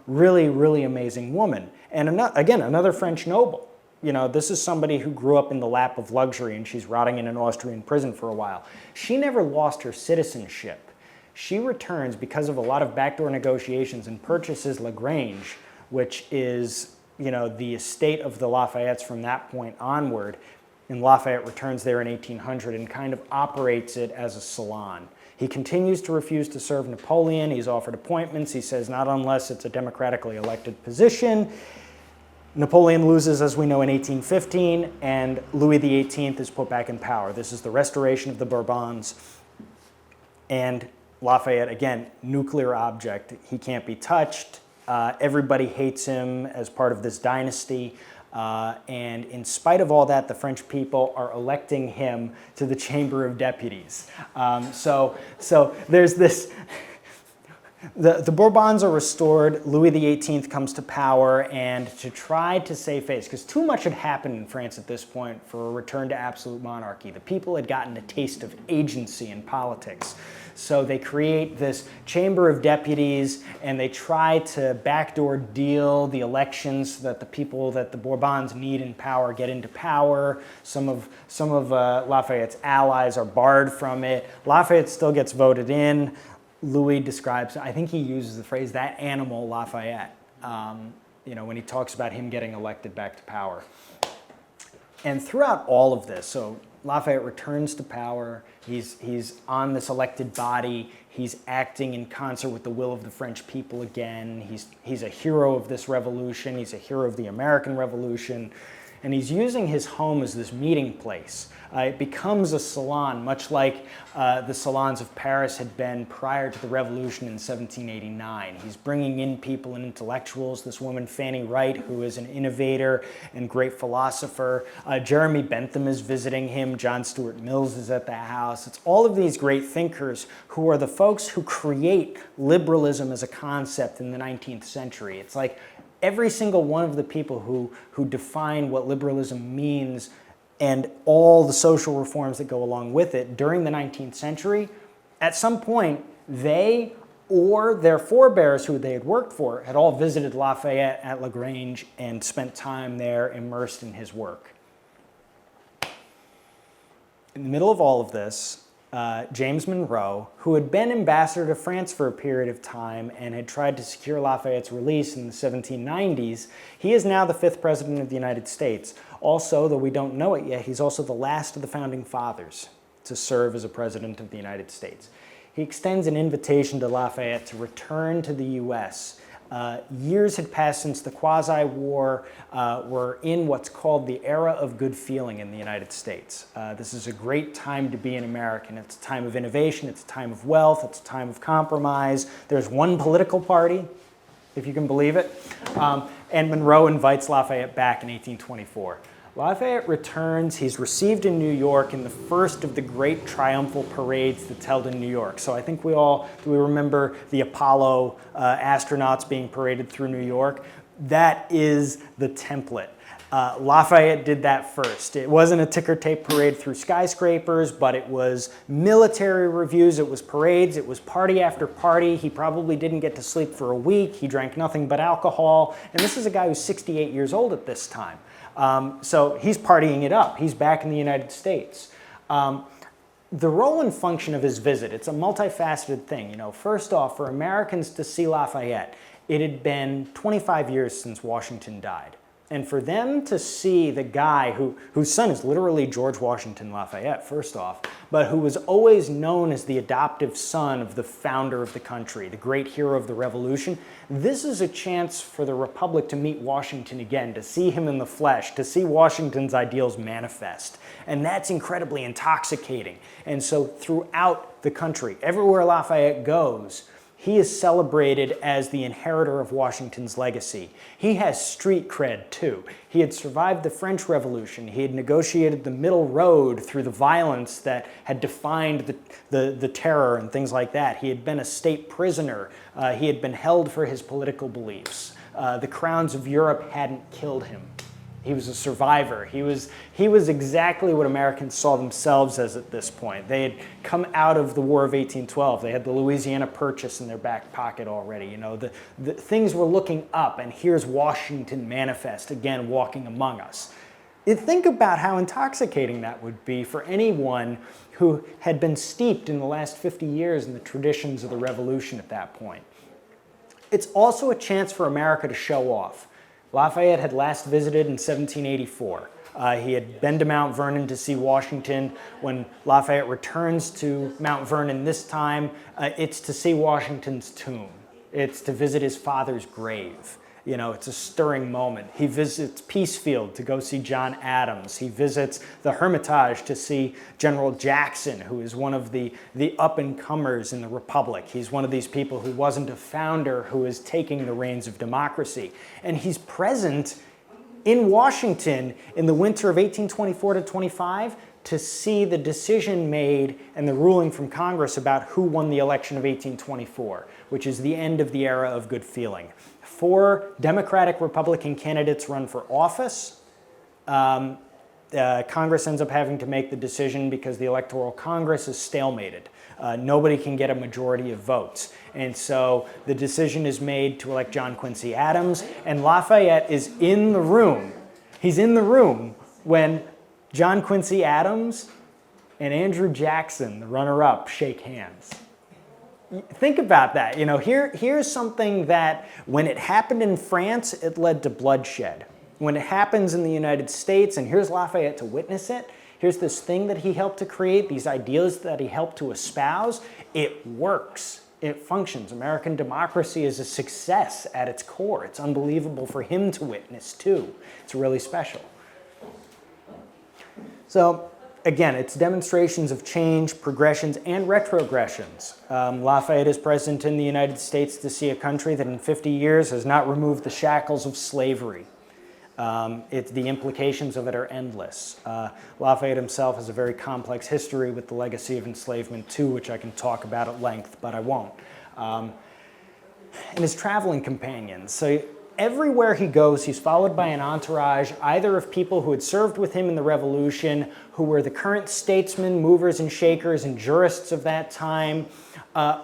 Really, really amazing woman. And again, another French noble. This is somebody who grew up in the lap of luxury and she's rotting in an Austrian prison for a while. She never lost her citizenship. She returns because of a lot of backdoor negotiations and purchases LaGrange, which is, the estate of the Lafayettes from that point onward. And Lafayette returns there in 1800 and kind of operates it as a salon. He continues to refuse to serve Napoleon. He's offered appointments. He says, not unless it's a democratically elected position. Napoleon loses, as we know, in 1815, and Louis XVIII is put back in power. This is the restoration of the Bourbons. And Lafayette, again, nuclear object. He can't be touched. Everybody hates him as part of this dynasty. And in spite of all that, the French people are electing him to the Chamber of Deputies. So there's this... The Bourbons are restored, Louis XVIII comes to power, and to try to save face, because too much had happened in France at this point for a return to absolute monarchy. The people had gotten a taste of agency in politics. So they create this Chamber of Deputies, and they try to backdoor deal the elections so that the people that the Bourbons need in power get into power. Some of Lafayette's allies are barred from it. Lafayette still gets voted in. Louis describes, I think he uses the phrase, that animal Lafayette, when he talks about him getting elected back to power. And throughout all of this, so Lafayette returns to power, he's on this elected body, he's acting in concert with the will of the French people again, he's a hero of this revolution, he's a hero of the American Revolution, and he's using his home as this meeting place. It becomes a salon, much like the salons of Paris had been prior to the revolution in 1789. He's bringing in people and intellectuals, this woman Fanny Wright, who is an innovator and great philosopher. Jeremy Bentham is visiting him. John Stuart Mills is at the house. It's all of these great thinkers who are the folks who create liberalism as a concept in the 19th century. It's like every single one of the people who define what liberalism means and all the social reforms that go along with it during the 19th century, at some point, they or their forebears who they had worked for had all visited Lafayette at La Grange and spent time there immersed in his work. In the middle of all of this, James Monroe, who had been ambassador to France for a period of time and had tried to secure Lafayette's release in the 1790s, he is now the 5th president of the United States. Also, though we don't know it yet, he's also the last of the founding fathers to serve as a president of the United States. He extends an invitation to Lafayette to return to the U.S. Years had passed since the Quasi-War. We're in what's called the era of good feeling in the United States. This is a great time to be an American. It's a time of innovation, it's a time of wealth, it's a time of compromise. There's one political party, if you can believe it. And Monroe invites Lafayette back in 1824. Lafayette returns. He's received in New York in the first of the great triumphal parades that's held in New York. So I think we remember the Apollo astronauts being paraded through New York. That is the template. Lafayette did that first. It wasn't a ticker tape parade through skyscrapers, but it was military reviews, it was parades, it was party after party. He probably didn't get to sleep for a week. He drank nothing but alcohol. And this is a guy who's 68 years old at this time. So he's partying it up. He's back in the United States. The role and function of his visit, it's a multifaceted thing. First off, for Americans to see Lafayette, it had been 25 years since Washington died. And for them to see the guy whose son is literally George Washington Lafayette, first off, but who was always known as the adoptive son of the founder of the country, the great hero of the Revolution, this is a chance for the Republic to meet Washington again, to see him in the flesh, to see Washington's ideals manifest. And that's incredibly intoxicating. And so throughout the country, everywhere Lafayette goes, he is celebrated as the inheritor of Washington's legacy. He has street cred, too. He had survived the French Revolution. He had negotiated the middle road through the violence that had defined the terror and things like that. He had been a state prisoner. He had been held for his political beliefs. The crowns of Europe hadn't killed him. He was a survivor. He was exactly what Americans saw themselves as at this point. They had come out of the War of 1812. They had the Louisiana Purchase in their back pocket already. The things were looking up, and here's Washington manifest, again, walking among us. You think about how intoxicating that would be for anyone who had been steeped in the last 50 years in the traditions of the Revolution at that point. It's also a chance for America to show off. Lafayette had last visited in 1784. He had been to Mount Vernon to see Washington. When Lafayette returns to Mount Vernon this time, it's to see Washington's tomb. It's to visit his father's grave. You know, it's a stirring moment. He visits Peacefield to go see John Adams. He visits the Hermitage to see General Jackson, who is one of the up-and-comers in the Republic. He's one of these people who wasn't a founder, who is taking the reins of democracy. And he's present in Washington in the winter of 1824 to 25 to see the decision made and the ruling from Congress about who won the election of 1824, which is the end of the era of good feeling. 4 Democratic-Republican candidates run for office. Congress ends up having to make the decision because the Electoral Congress is stalemated. Nobody can get a majority of votes. And so the decision is made to elect John Quincy Adams, and Lafayette is in the room. He's in the room when John Quincy Adams and Andrew Jackson, the runner-up, shake hands. Think about that. You know, here's something that when it happened in France, it led to bloodshed. When it happens in the United States, and here's Lafayette to witness it, here's this thing that he helped to create, these ideas that he helped to espouse, it works. It functions. American democracy is a success at its core. It's unbelievable for him to witness, too. It's really special. So, again, it's demonstrations of change, progressions, and retrogressions. Lafayette is present in the United States to see a country that in 50 years has not removed the shackles of slavery. The implications of it are endless. Lafayette himself has a very complex history with the legacy of enslavement, too, which I can talk about at length, but I won't. And his traveling companions. So everywhere he goes, he's followed by an entourage, either of people who had served with him in the Revolution, who were the current statesmen, movers and shakers, and jurists of that time,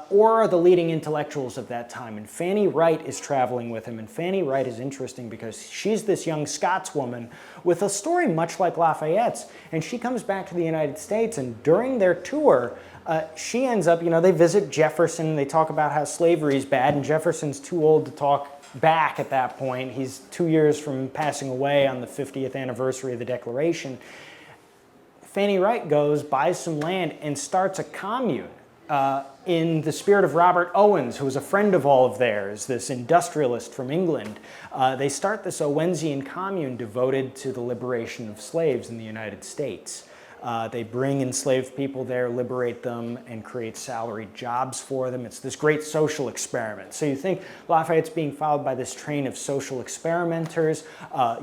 or the leading intellectuals of that time. And Fanny Wright is traveling with him. And Fanny Wright is interesting because she's this young Scotswoman with a story much like Lafayette's. And she comes back to the United States, and during their tour, she ends up, you know, they visit Jefferson, they talk about how slavery is bad, and Jefferson's too old to talk back at that point. He's 2 years from passing away on the 50th anniversary of the Declaration. Fanny Wright goes, buys some land, and starts a commune in the spirit of Robert Owens, who was a friend of all of theirs, this industrialist from England. They start this Owensian commune devoted to the liberation of slaves in the United States. They bring enslaved people there, liberate them, and create salaried jobs for them. It's this great social experiment. So you think Lafayette's being followed by this train of social experimenters,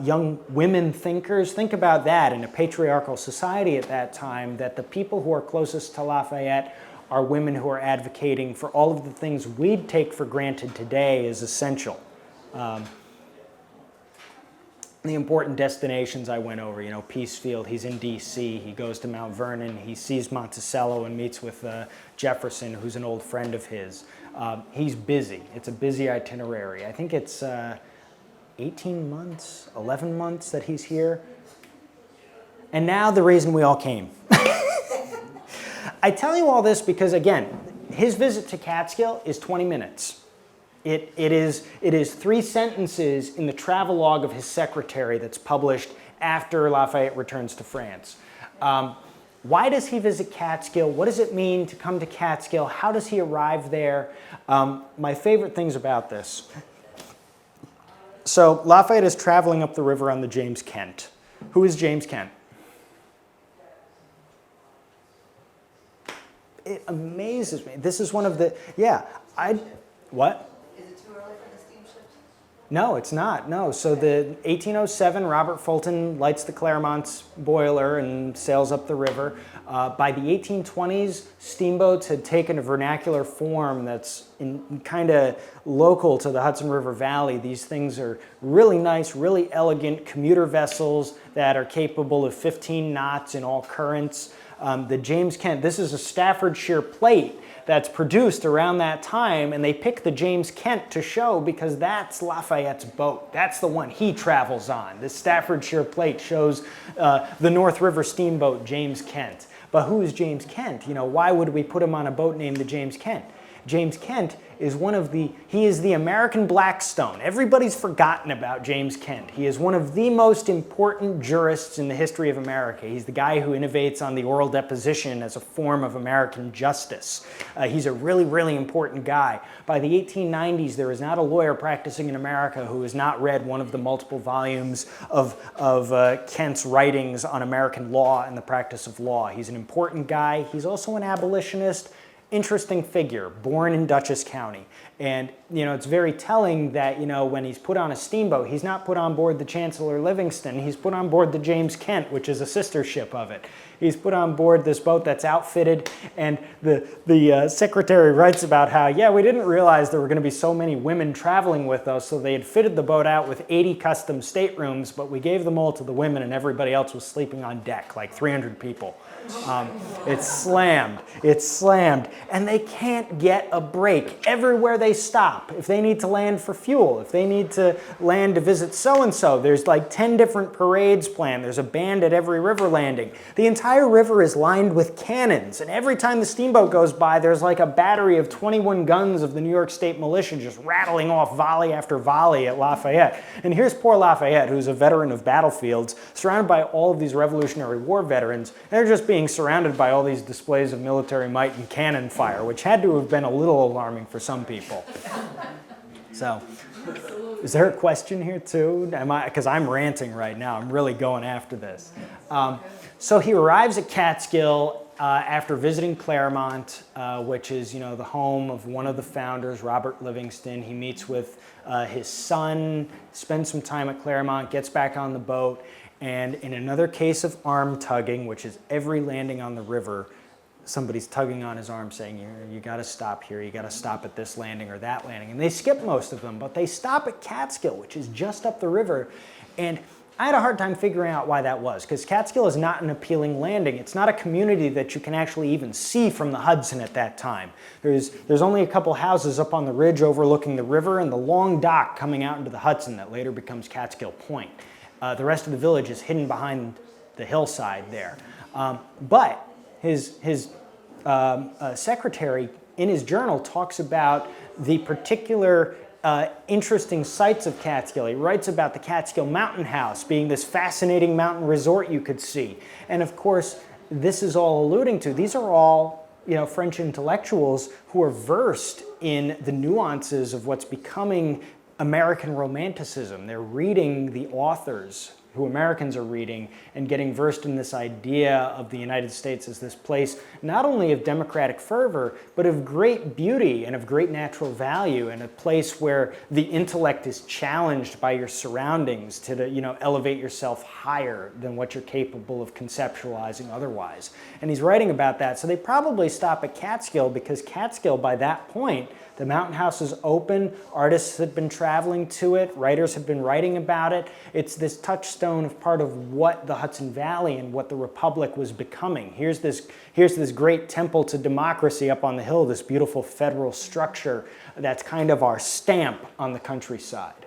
young women thinkers. Think about that in a patriarchal society at that time, that the people who are closest to Lafayette are women who are advocating for all of the things we'd take for granted today as essential. The important destinations I went over, you know, Peacefield, he's in D.C., he goes to Mount Vernon, he sees Monticello and meets with Jefferson, who's an old friend of his. He's busy. It's a busy itinerary. I think it's 18 months, 11 months that he's here. And now the reason we all came. I tell you all this because, again, his visit to Catskill is 20 minutes. It is 3 sentences in the travelogue of his secretary that's published after Lafayette returns to France. Why does he visit Catskill? What does it mean to come to Catskill? How does he arrive there? My favorite things about this. So Lafayette is traveling up the river on the James Kent. Who is James Kent? It amazes me. This is one of the, what? No, it's not. No. So the 1807, Robert Fulton lights the Claremont's boiler and sails up the river. By the 1820s, steamboats had taken a vernacular form that's kind of local to the Hudson River Valley. These things are really nice, really elegant commuter vessels that are capable of 15 knots in all currents. The James Kent, this is a Staffordshire plate that's produced around that time, and they pick the James Kent to show because that's Lafayette's boat. That's the one he travels on. This Staffordshire plate shows the North River steamboat James Kent. But who is James Kent? You know, why would we put him on a boat named the James Kent? James Kent he is the American Blackstone. Everybody's forgotten about James Kent. He is one of the most important jurists in the history of America. He's the guy who innovates on the oral deposition as a form of American justice. He's a really, really important guy. By the 1890s, there is not a lawyer practicing in America who has not read one of the multiple volumes of Kent's writings on American law and the practice of law. He's an important guy. He's also an abolitionist. Interesting figure, born in Dutchess County. And, it's very telling that, when he's put on a steamboat, he's not put on board the Chancellor Livingston. He's put on board the James Kent, which is a sister ship of it. He's put on board this boat that's outfitted, and the secretary writes about how, we didn't realize there were going to be so many women traveling with us, so they had fitted the boat out with 80 custom staterooms, but we gave them all to the women, and everybody else was sleeping on deck, like 300 people. It's slammed, and they can't get a break everywhere they stop. If they need to land for fuel, if they need to land to visit so-and-so, there's like 10 different parades planned. There's a band at every river landing. The entire river is lined with cannons, and every time the steamboat goes by, there's like a battery of 21 guns of the New York State militia just rattling off volley after volley at Lafayette. And here's poor Lafayette, who's a veteran of battlefields, surrounded by all of these Revolutionary War veterans, and they're just being surrounded by all these displays of military might and cannon fire, which had to have been a little alarming for some people. So, is there a question here too? Because I'm ranting right now. I'm really going after this. So he arrives at Catskill after visiting Claremont, which is, the home of one of the founders, Robert Livingston. He meets with his son, spends some time at Claremont, gets back on the boat, and in another case of arm tugging, which is every landing on the river, somebody's tugging on his arm saying, you got to stop here, you got to stop at this landing or that landing. And they skip most of them, but they stop at Catskill, which is just up the river. And I had a hard time figuring out why that was, because Catskill is not an appealing landing. It's not a community that you can actually even see from the Hudson at that time. There's only a couple houses up on the ridge overlooking the river and the long dock coming out into the Hudson that later becomes Catskill Point. The rest of the village is hidden behind the hillside there. But his secretary in his journal talks about the particular interesting sights of Catskill. He writes about the Catskill Mountain House being this fascinating mountain resort you could see. And of course, this is all alluding to, these are all French intellectuals who are versed in the nuances of what's becoming American Romanticism. They're reading the authors who Americans are reading and getting versed in this idea of the United States as this place not only of democratic fervor, but of great beauty and of great natural value, and a place where the intellect is challenged by your surroundings to elevate yourself higher than what you're capable of conceptualizing otherwise. And he's writing about that. So they probably stop at Catskill because Catskill, by that point, the mountain house is open, artists had been traveling to it, writers have been writing about it. It's this touchstone of part of what the Hudson Valley and what the Republic was becoming. Here's this great temple to democracy up on the hill, this beautiful federal structure that's kind of our stamp on the countryside.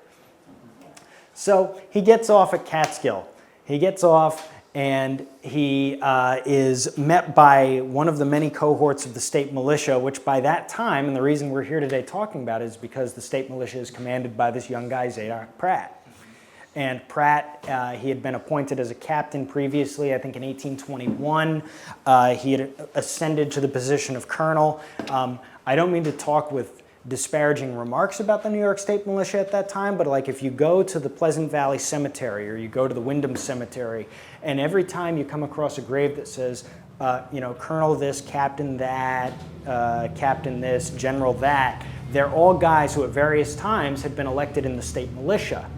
So he gets off at Catskill. He gets off and he is met by one of the many cohorts of the state militia, which by that time, and the reason we're here today talking about it is because the state militia is commanded by this young guy, Zadok Pratt. And Pratt, he had been appointed as a captain previously, I think in 1821. He had ascended to the position of colonel. I don't mean to talk with disparaging remarks about the New York State Militia at that time, but like if you go to the Pleasant Valley Cemetery or you go to the Wyndham Cemetery, and every time you come across a grave that says, Colonel this, Captain that, Captain this, General that, they're all guys who at various times had been elected in the state militia.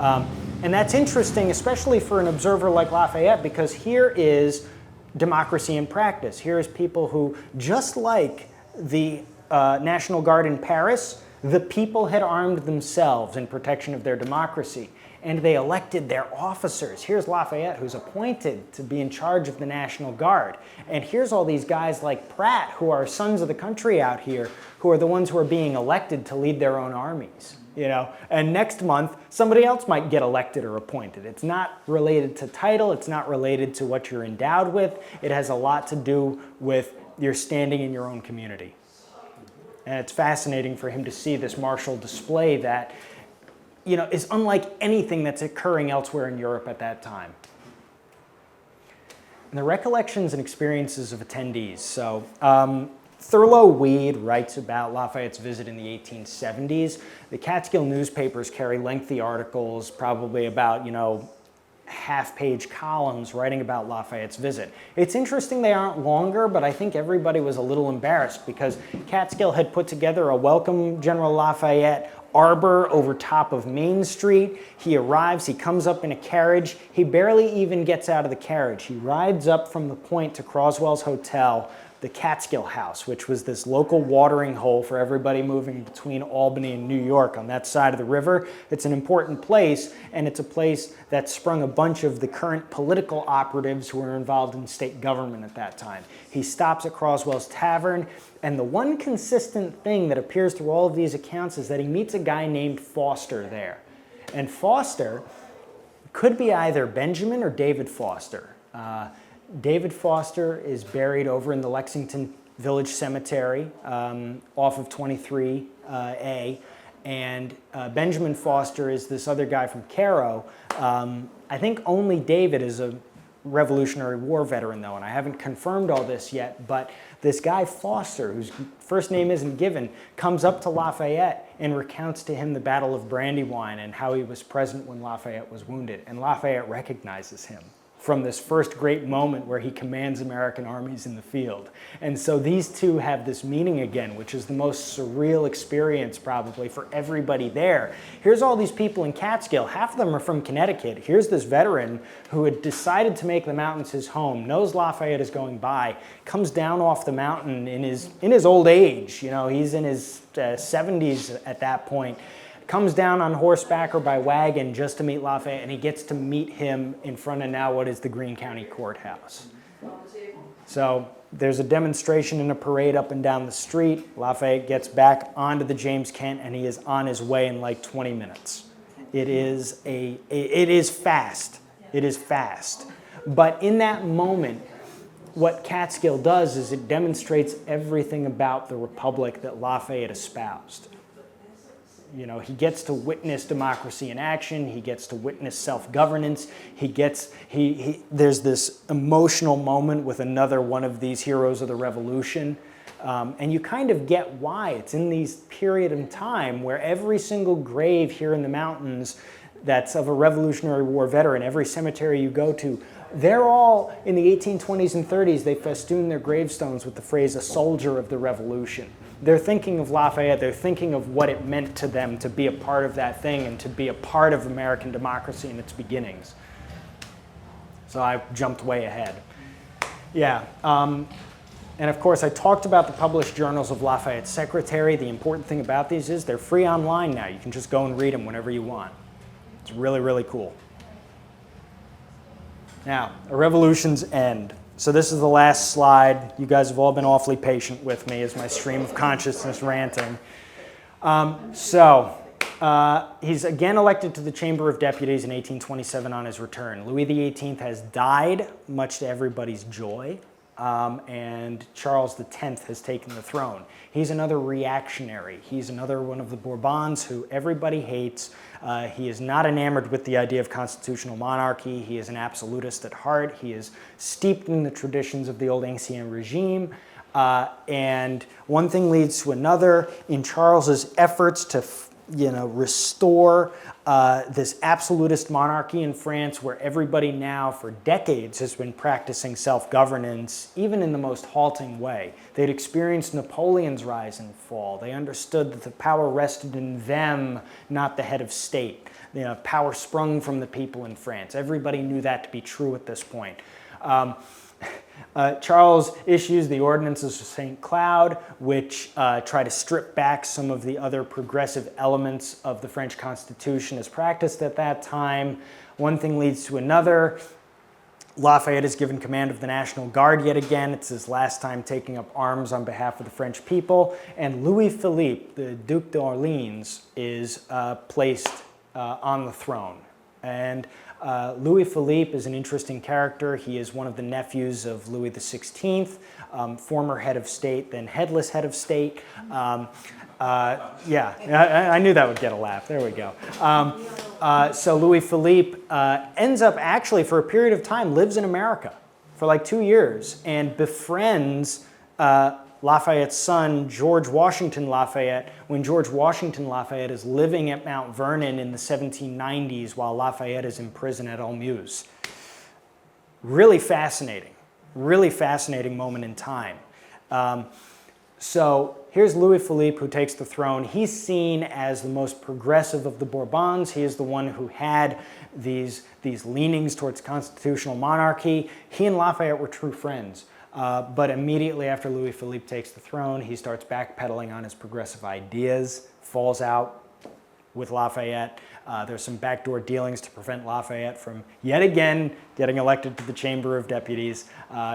And that's interesting, especially for an observer like Lafayette, because here is democracy in practice. Here is people who, just like the National Guard in Paris, the people had armed themselves in protection of their democracy, and they elected their officers. Here's Lafayette, who's appointed to be in charge of the National Guard. And here's all these guys like Pratt, who are sons of the country out here, who are the ones who are being elected to lead their own armies. And next month, somebody else might get elected or appointed. It's not related to title, it's not related to what you're endowed with. It has a lot to do with your standing in your own community. And it's fascinating for him to see this martial display that, you know, is unlike anything that's occurring elsewhere in Europe at that time. And the recollections and experiences of attendees. So Thurlow Weed writes about Lafayette's visit in the 1870s. The Catskill newspapers carry lengthy articles, probably about, you know, half-page columns writing about Lafayette's visit. It's interesting they aren't longer, but I think everybody was a little embarrassed because Catskill had put together a welcome General Lafayette arbor over top of Main Street. He arrives, he comes up in a carriage. He barely even gets out of the carriage. He rides up from the point to Croswell's Hotel, the Catskill House, which was this local watering hole for everybody moving between Albany and New York on that side of the river. It's an important place, and it's a place that sprung a bunch of the current political operatives who were involved in state government at that time. He stops at Croswell's Tavern, and the one consistent thing that appears through all of these accounts is that he meets a guy named Foster there. And Foster could be either Benjamin or David Foster. David Foster is buried over in the Lexington Village Cemetery off of 23A, and Benjamin Foster is this other guy from Cairo. I think only David is a Revolutionary War veteran, though, and I haven't confirmed all this yet, but this guy Foster, whose first name isn't given, comes up to Lafayette and recounts to him the Battle of Brandywine and how he was present when Lafayette was wounded, and Lafayette recognizes him from this first great moment where he commands American armies in the field. And so these two have this meeting again, which is the most surreal experience probably for everybody there. Here's all these people in Catskill, half of them are from Connecticut. Here's this veteran who had decided to make the mountains his home, knows Lafayette is going by, comes down off the mountain in his old age, you know, he's in his 70s at that point, comes down on horseback or by wagon just to meet Lafayette, and he gets to meet him in front of now what is the Greene County Courthouse. So there's a demonstration and a parade up and down the street. Lafayette gets back onto the James Kent, and he is on his way in like 20 minutes. It is fast. It is fast. But in that moment, what Catskill does is it demonstrates everything about the republic that Lafayette espoused. You know, he gets to witness democracy in action. He gets to witness self-governance. There's this emotional moment with another one of these heroes of the revolution. And you kind of get why. It's in these period in time where every single grave here in the mountains that's of a Revolutionary War veteran, every cemetery you go to, they're all, in the 1820s and 30s, they festoon their gravestones with the phrase, "a soldier of the revolution." They're thinking of Lafayette, they're thinking of what it meant to them to be a part of that thing and to be a part of American democracy in its beginnings. So I jumped way ahead. Yeah, and of course I talked about the published journals of Lafayette's secretary. The important thing about these is they're free online now. You can just go and read them whenever you want. It's really, really cool. Now, a revolution's end. So this is the last slide. You guys have all been awfully patient with me as my stream of consciousness ranting. He's again elected to the Chamber of Deputies in 1827 on his return. Louis XVIII has died, much to everybody's joy, and Charles X has taken the throne. He's another reactionary. He's another one of the Bourbons who everybody hates. He is not enamored with the idea of constitutional monarchy. He is an absolutist at heart. He is steeped in the traditions of the old Ancien regime. And one thing leads to another. In Charles's efforts to restore this absolutist monarchy in France, where everybody now for decades has been practicing self-governance, even in the most halting way. They'd experienced Napoleon's rise and fall. They understood that the power rested in them, not the head of state. Power sprung from the people in France. Everybody knew that to be true at this point. Charles issues the Ordinances of St. Cloud, which try to strip back some of the other progressive elements of the French Constitution as practiced at that time. One thing leads to another. Lafayette is given command of the National Guard yet again. It's his last time taking up arms on behalf of the French people. And Louis Philippe, the Duc d'Orléans, is placed on the throne. And Louis Philippe is an interesting character. He is one of the nephews of Louis XVI, former head of state, then headless head of state. Yeah, I knew that would get a laugh. There we go. So Louis Philippe ends up actually, for a period of time, lives in America for like 2 years and befriends Lafayette's son, George Washington Lafayette, when George Washington Lafayette is living at Mount Vernon in the 1790s while Lafayette is in prison at Olmuz. Really fascinating moment in time. So here's Louis Philippe, who takes the throne. He's seen as the most progressive of the Bourbons. He is the one who had these leanings towards constitutional monarchy. He and Lafayette were true friends. But immediately after Louis Philippe takes the throne, he starts backpedaling on his progressive ideas, falls out with Lafayette. There's some backdoor dealings to prevent Lafayette from, yet again, getting elected to the Chamber of Deputies,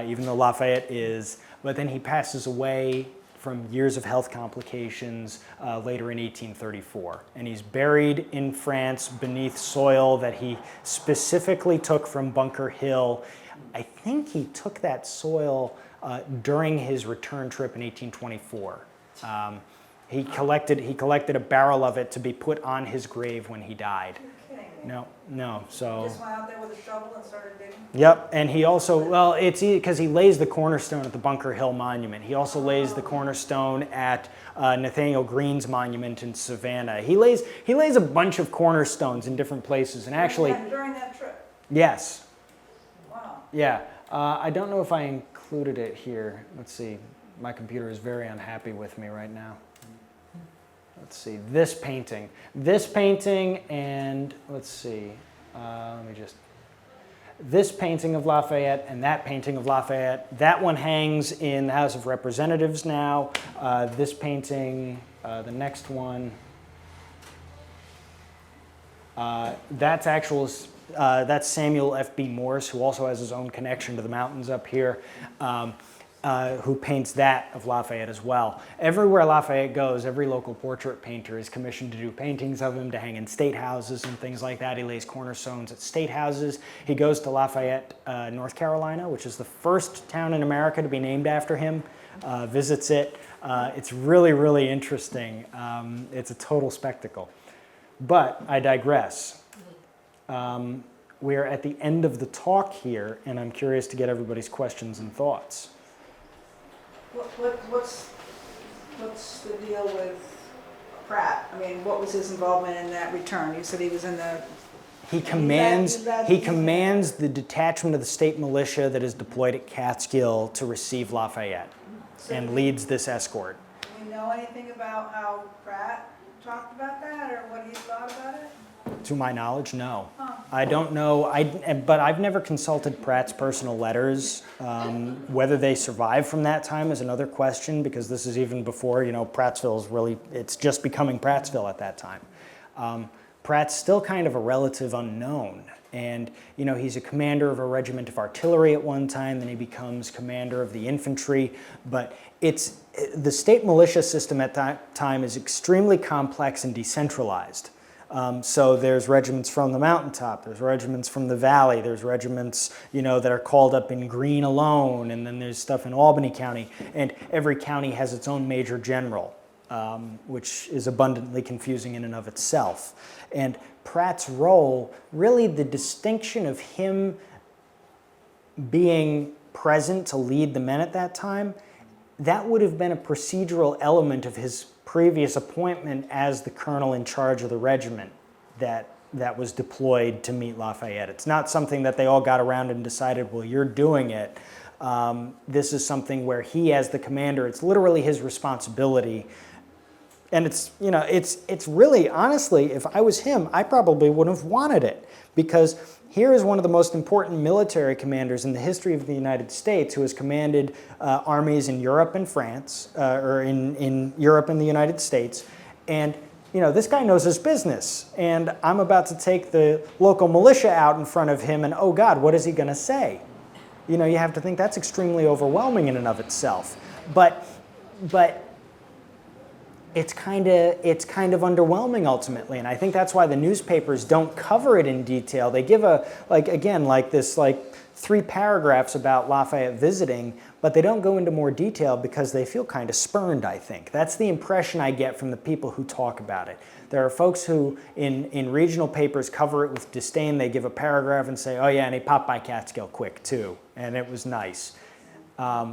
even though Lafayette is. But then he passes away from years of health complications later in 1834. And he's buried in France beneath soil that he specifically took from Bunker Hill. I think he took that soil during his return trip in 1824. He collected a barrel of it to be put on his grave when he died. You're kidding me. No. So. He just went out there with a shovel and started digging? Yep, and he also, well, it's because he lays the cornerstone at the Bunker Hill Monument. He also lays the cornerstone at Nathaniel Greene's monument in Savannah. He lays a bunch of cornerstones in different places, and actually. During that trip? Yes. Wow. Yeah, I don't know if I included it here. Let's see. My computer is very unhappy with me right now. Let's see, this painting, and let's see, this painting of Lafayette and that painting of Lafayette. That one hangs in the House of Representatives now. This painting, the next one, that's Samuel F.B. Morse, who also has his own connection to the mountains up here. Who paints that of Lafayette as well. Everywhere Lafayette goes, every local portrait painter is commissioned to do paintings of him to hang in state houses and things like that. He lays cornerstones at state houses. He goes to Lafayette, North Carolina, which is the first town in America to be named after him, visits it. It's really, really interesting. It's a total spectacle. But I digress. We are at the end of the talk here, and I'm curious to get everybody's questions and thoughts. What's the deal with Pratt? I mean, what was his involvement in that return? You said he was in the... He commands the detachment of the state militia that is deployed at Catskill to receive Lafayette and leads this escort. Do we know anything about how Pratt talked about that or what he thought about it? To my knowledge, no. Huh. I don't know, but I've never consulted Pratt's personal letters. Whether they survive from that time is another question, because this is even before, Prattsville's really, it's just becoming Prattsville at that time. Pratt's still kind of a relative unknown. And, he's a commander of a regiment of artillery at one time, then he becomes commander of the infantry. But the state militia system at that time is extremely complex and decentralized. So there's regiments from the mountaintop, there's regiments from the valley, there's regiments, that are called up in Greene alone, and then there's stuff in Albany County, and every county has its own major general, which is abundantly confusing in and of itself. And Pratt's role, really the distinction of him being present to lead the men at that time, that would have been a procedural element of his previous appointment as the colonel in charge of the regiment that was deployed to meet Lafayette. It's not something that they all got around and decided, well, you're doing it. This is something where he, as the commander, it's literally his responsibility. And it's really, honestly, if I was him, I probably wouldn't have wanted it, because here is one of the most important military commanders in the history of the United States, who has commanded armies in Europe and France, or in Europe and the United States. And, this guy knows his business. And I'm about to take the local militia out in front of him, and oh God, what is he going to say? You have to think that's extremely overwhelming in and of itself. But it's kind of underwhelming ultimately, and I think that's why the newspapers don't cover it in detail. They give like 3 paragraphs about Lafayette visiting, but they don't go into more detail because they feel kind of spurned, I think. That's the impression I get from the people who talk about it. There are folks who in regional papers cover it with disdain. They give a paragraph and say, oh yeah, and he popped by Catskill quick too, and it was nice. What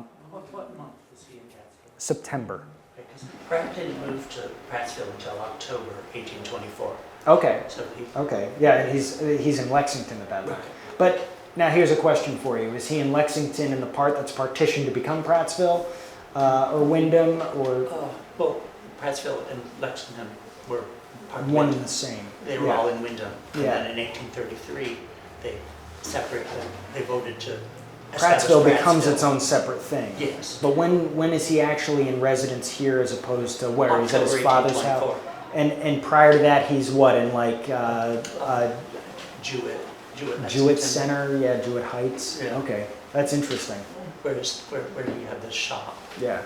month was he in Catskill? September. Because Pratt didn't move to Prattsville until October 1824. Okay. So he, Okay. Yeah, and he's in Lexington at that time. Right. But now here's a question for you: is he in Lexington in the part that's partitioned to become Prattsville, or Wyndham, or well, Prattsville and Lexington were part of one Wyndham. and the same? They were all in Wyndham. And Yeah. then in 1833, they separated. They voted to Prattsville establish becomes Prattsville. its own separate thing. Yes. But when is he actually in residence here as opposed to where? He's at his October father's house? 1824. And prior to that, he's what, in like Jewett Jewett Lexington. Center? Yeah, Jewett Heights. Yeah. Okay, that's interesting. Where you have the shop. Yeah.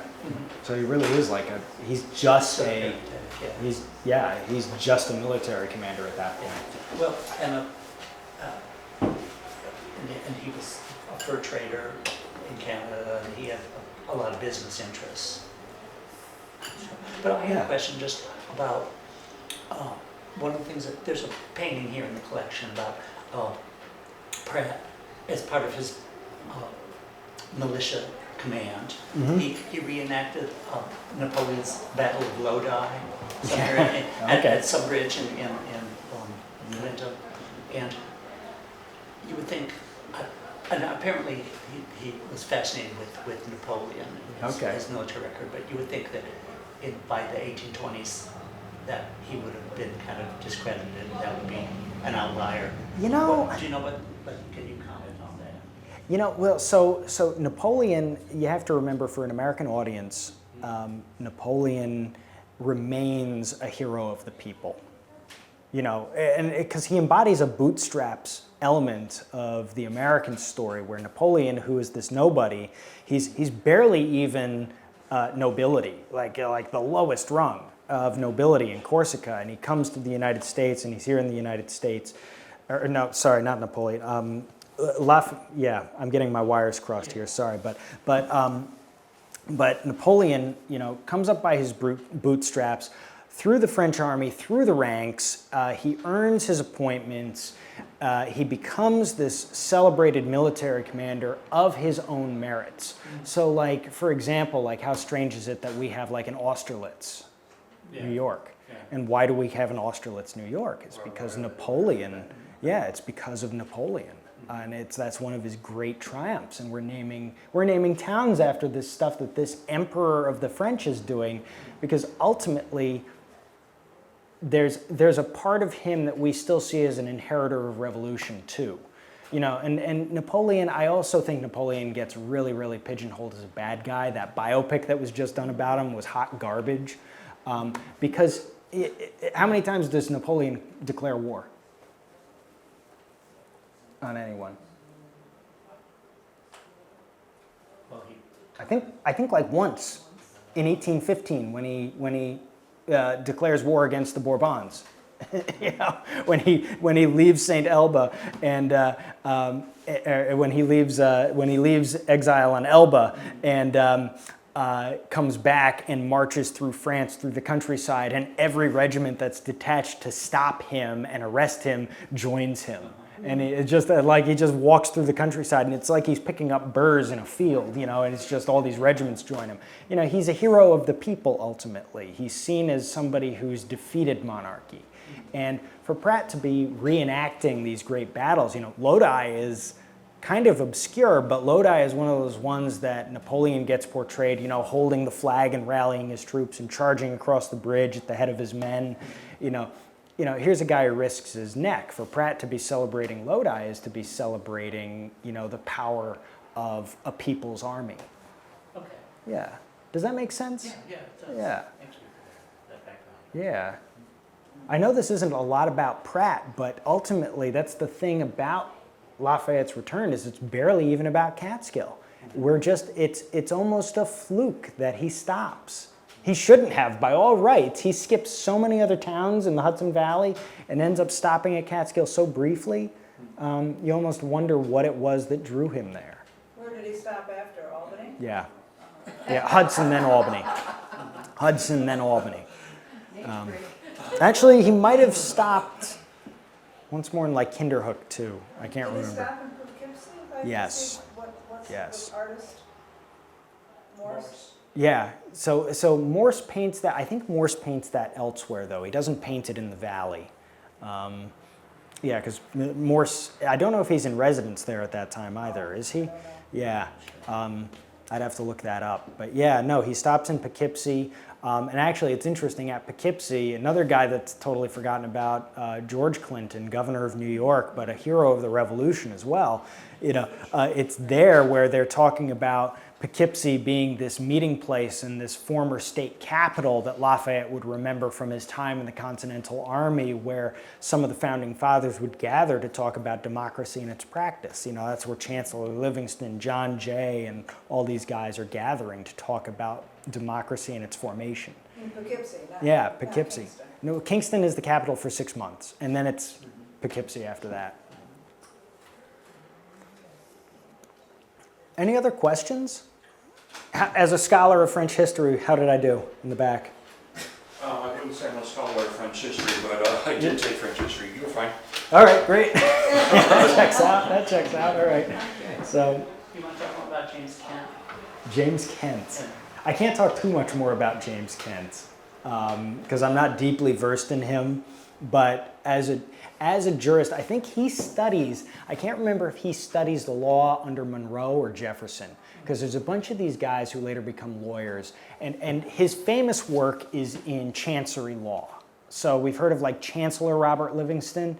So he really is like he's just Yeah. he's just a military commander at that point. Well, and he was a fur trader in Canada, and he had a lot of business interests. But I had Yeah. a question just about one of the things that there's a painting here in the collection about Pratt as part of his militia command. Mhm. He reenacted Napoleon's Battle of Lodi somewhere Yeah. Okay. at some bridge in Wyndham, and you would think, and apparently he was fascinated with Napoleon and Okay. his military record, but you would think that by the 1820s that he would have been kind of discredited, and that would be an outlier. You know, Do you know what can you comment on that? You know, well, so Napoleon, you have to remember, for an American audience, Napoleon remains a hero of the people. You know, and because he embodies a bootstraps element of the American story, where Napoleon, who is this nobody, he's barely even nobility, like the lowest rung of nobility in Corsica, and he comes to the United States, and he's here in the United States. Or no, sorry, not Napoleon. Yeah, I'm getting my wires crossed here. Sorry, but Napoleon, you know, comes up by his bootstraps through the French army, through the ranks. He earns his appointments. He becomes this celebrated military commander of his own merits. So, like, for example, like, how strange is it that we have like an Austerlitz, New York? Yeah. And why do we have an Austerlitz, New York? It's because Napoleon. Yeah, it's because of Napoleon. And that's one of his great triumphs, and we're naming towns after this stuff that this emperor of the French is doing, because ultimately there's a part of him that we still see as an inheritor of revolution too. You know, and Napoleon, I also think Napoleon gets really, really pigeonholed as a bad guy. That biopic that was just done about him was hot garbage, because how many times does Napoleon declare war on anyone? Well, I think like once in 1815 when he declares war against the Bourbons. You know, when he leaves Saint Elba, and when he leaves exile on Elba, and comes back and marches through France, through the countryside, and every regiment that's detached to stop him and arrest him joins him. And it's just like he just walks through the countryside, and it's like he's picking up burrs in a field, you know, and it's just all these regiments join him. You know, he's a hero of the people ultimately. He's seen as somebody who's defeated monarchy. And for Pratt to be reenacting these great battles, you know, Lodi is kind of obscure, but Lodi is one of those ones that Napoleon gets portrayed, you know, holding the flag and rallying his troops and charging across the bridge at the head of his men. You know, here's a guy who risks his neck. For Pratt to be celebrating Lodi is to be celebrating, you know, the power of a people's army. okay. Yeah. Does that make sense? Yeah, it does. Yeah. Thank you for that background. Yeah. I know this isn't a lot about Pratt, but ultimately that's the thing about Lafayette's return, is it's barely even about Catskill. It's almost a fluke that he stops. He shouldn't have, by all rights. He skips so many other towns in the Hudson Valley and ends up stopping at Catskill so briefly. You almost wonder what it was that drew him there. Where did he stop after, Albany? Yeah. Yeah, Hudson, then Albany. Hudson, then Albany. Actually, he might have stopped once more in like Kinderhook, too. I can't remember. Did he stop in Poughkeepsie? Yes. What's Yes. the artist? Morse? Yeah, so Morse paints that. I think Morse paints that elsewhere, though. He doesn't paint it in the valley. Yeah, because Morse, I don't know if he's in residence there at that time either. Is he? Yeah. I'd have to look that up. But yeah, no, he stops in Poughkeepsie. And actually, it's interesting, at Poughkeepsie, another guy that's totally forgotten about, George Clinton, governor of New York, but a hero of the Revolution as well. It's there where they're talking about Poughkeepsie being this meeting place and this former state capital that Lafayette would remember from his time in the Continental Army, where some of the founding fathers would gather to talk about democracy and its practice. That's where Chancellor Livingston, John Jay, and all these guys are gathering to talk about democracy and its formation. In Poughkeepsie, Yeah, Poughkeepsie. Kingston. No, Kingston is the capital for 6 months, and then it's Poughkeepsie after that. Any other questions? As a scholar of French history, how did I do in the back? I wouldn't say I'm a scholar of French history, but I did take French history. You were fine. All right, great. That checks out. That checks out. All right. So, You want to talk more about James Kent? James Kent. I can't talk too much more about James Kent because I'm not deeply versed in him. But as a jurist, I think he studies. I can't remember if he studies the law under Monroe or Jefferson, because there's a bunch of these guys who later become lawyers, and his famous work is in chancery law. So we've heard of like Chancellor Robert Livingston.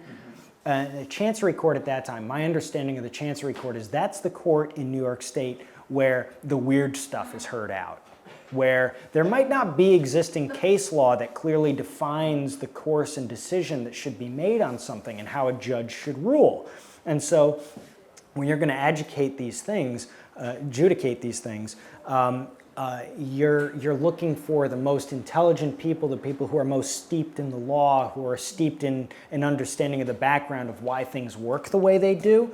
The Chancery Court at that time, my understanding of the Chancery Court is that's the court in New York State where the weird stuff is heard out, where there might not be existing case law that clearly defines the course and decision that should be made on something and how a judge should rule. And so when you're going to adjudicate these things, you're looking for the most intelligent people, the people who are most steeped in the law, who are steeped in an understanding of the background of why things work the way they do.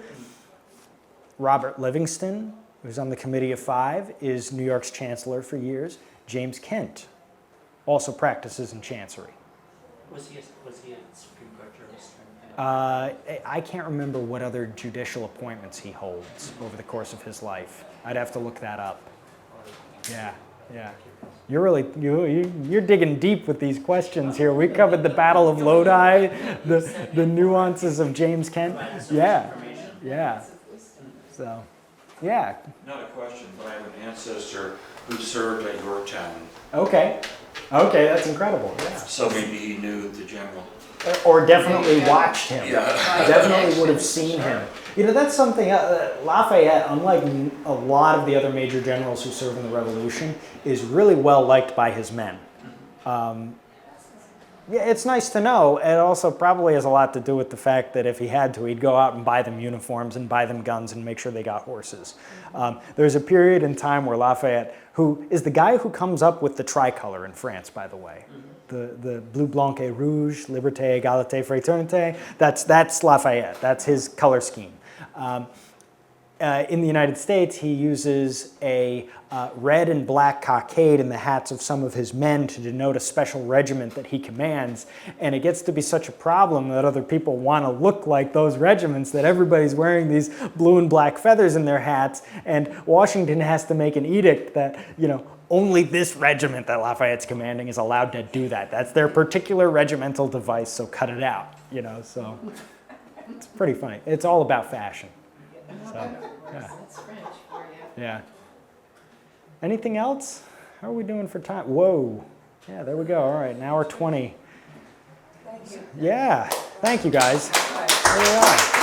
Robert Livingston, who's on the Committee of Five, is New York's chancellor for years. James Kent also practices in chancery. Was he a Supreme Court jurist or anything? I can't remember what other judicial appointments he holds over the course of his life. I'd have to look that up. Yeah. You're digging deep with these questions here. We covered the Battle of Lodi, the nuances of James Kent. Yeah. So, yeah. Not a question, but I have an ancestor who served at Yorktown. Okay, that's incredible. Yeah. So maybe he knew the general. Or definitely watched him. Yeah. Definitely would have seen him. That's something, Lafayette, unlike a lot of the other major generals who served in the Revolution, is really well liked by his men. It's nice to know. It also probably has a lot to do with the fact that if he had to, he'd go out and buy them uniforms and buy them guns and make sure they got horses. There's a period in time where Lafayette, who is the guy who comes up with the tricolor in France, by the way, the bleu, blanc, et rouge, liberté, égalité, fraternité, that's Lafayette. That's his color scheme. In the United States, he uses a red and black cockade in the hats of some of his men to denote a special regiment that he commands, and it gets to be such a problem that other people want to look like those regiments that everybody's wearing these blue and black feathers in their hats, and Washington has to make an edict that, only this regiment that Lafayette's commanding is allowed to do that. That's their particular regimental device, so cut it out, so it's pretty funny. It's all about fashion. So, yeah. That's French for you. Yeah. Anything else? How are we doing for time? Whoa. Yeah, there we go. All right, an hour 20. Thank you. Yeah. Thank you, guys. There we are.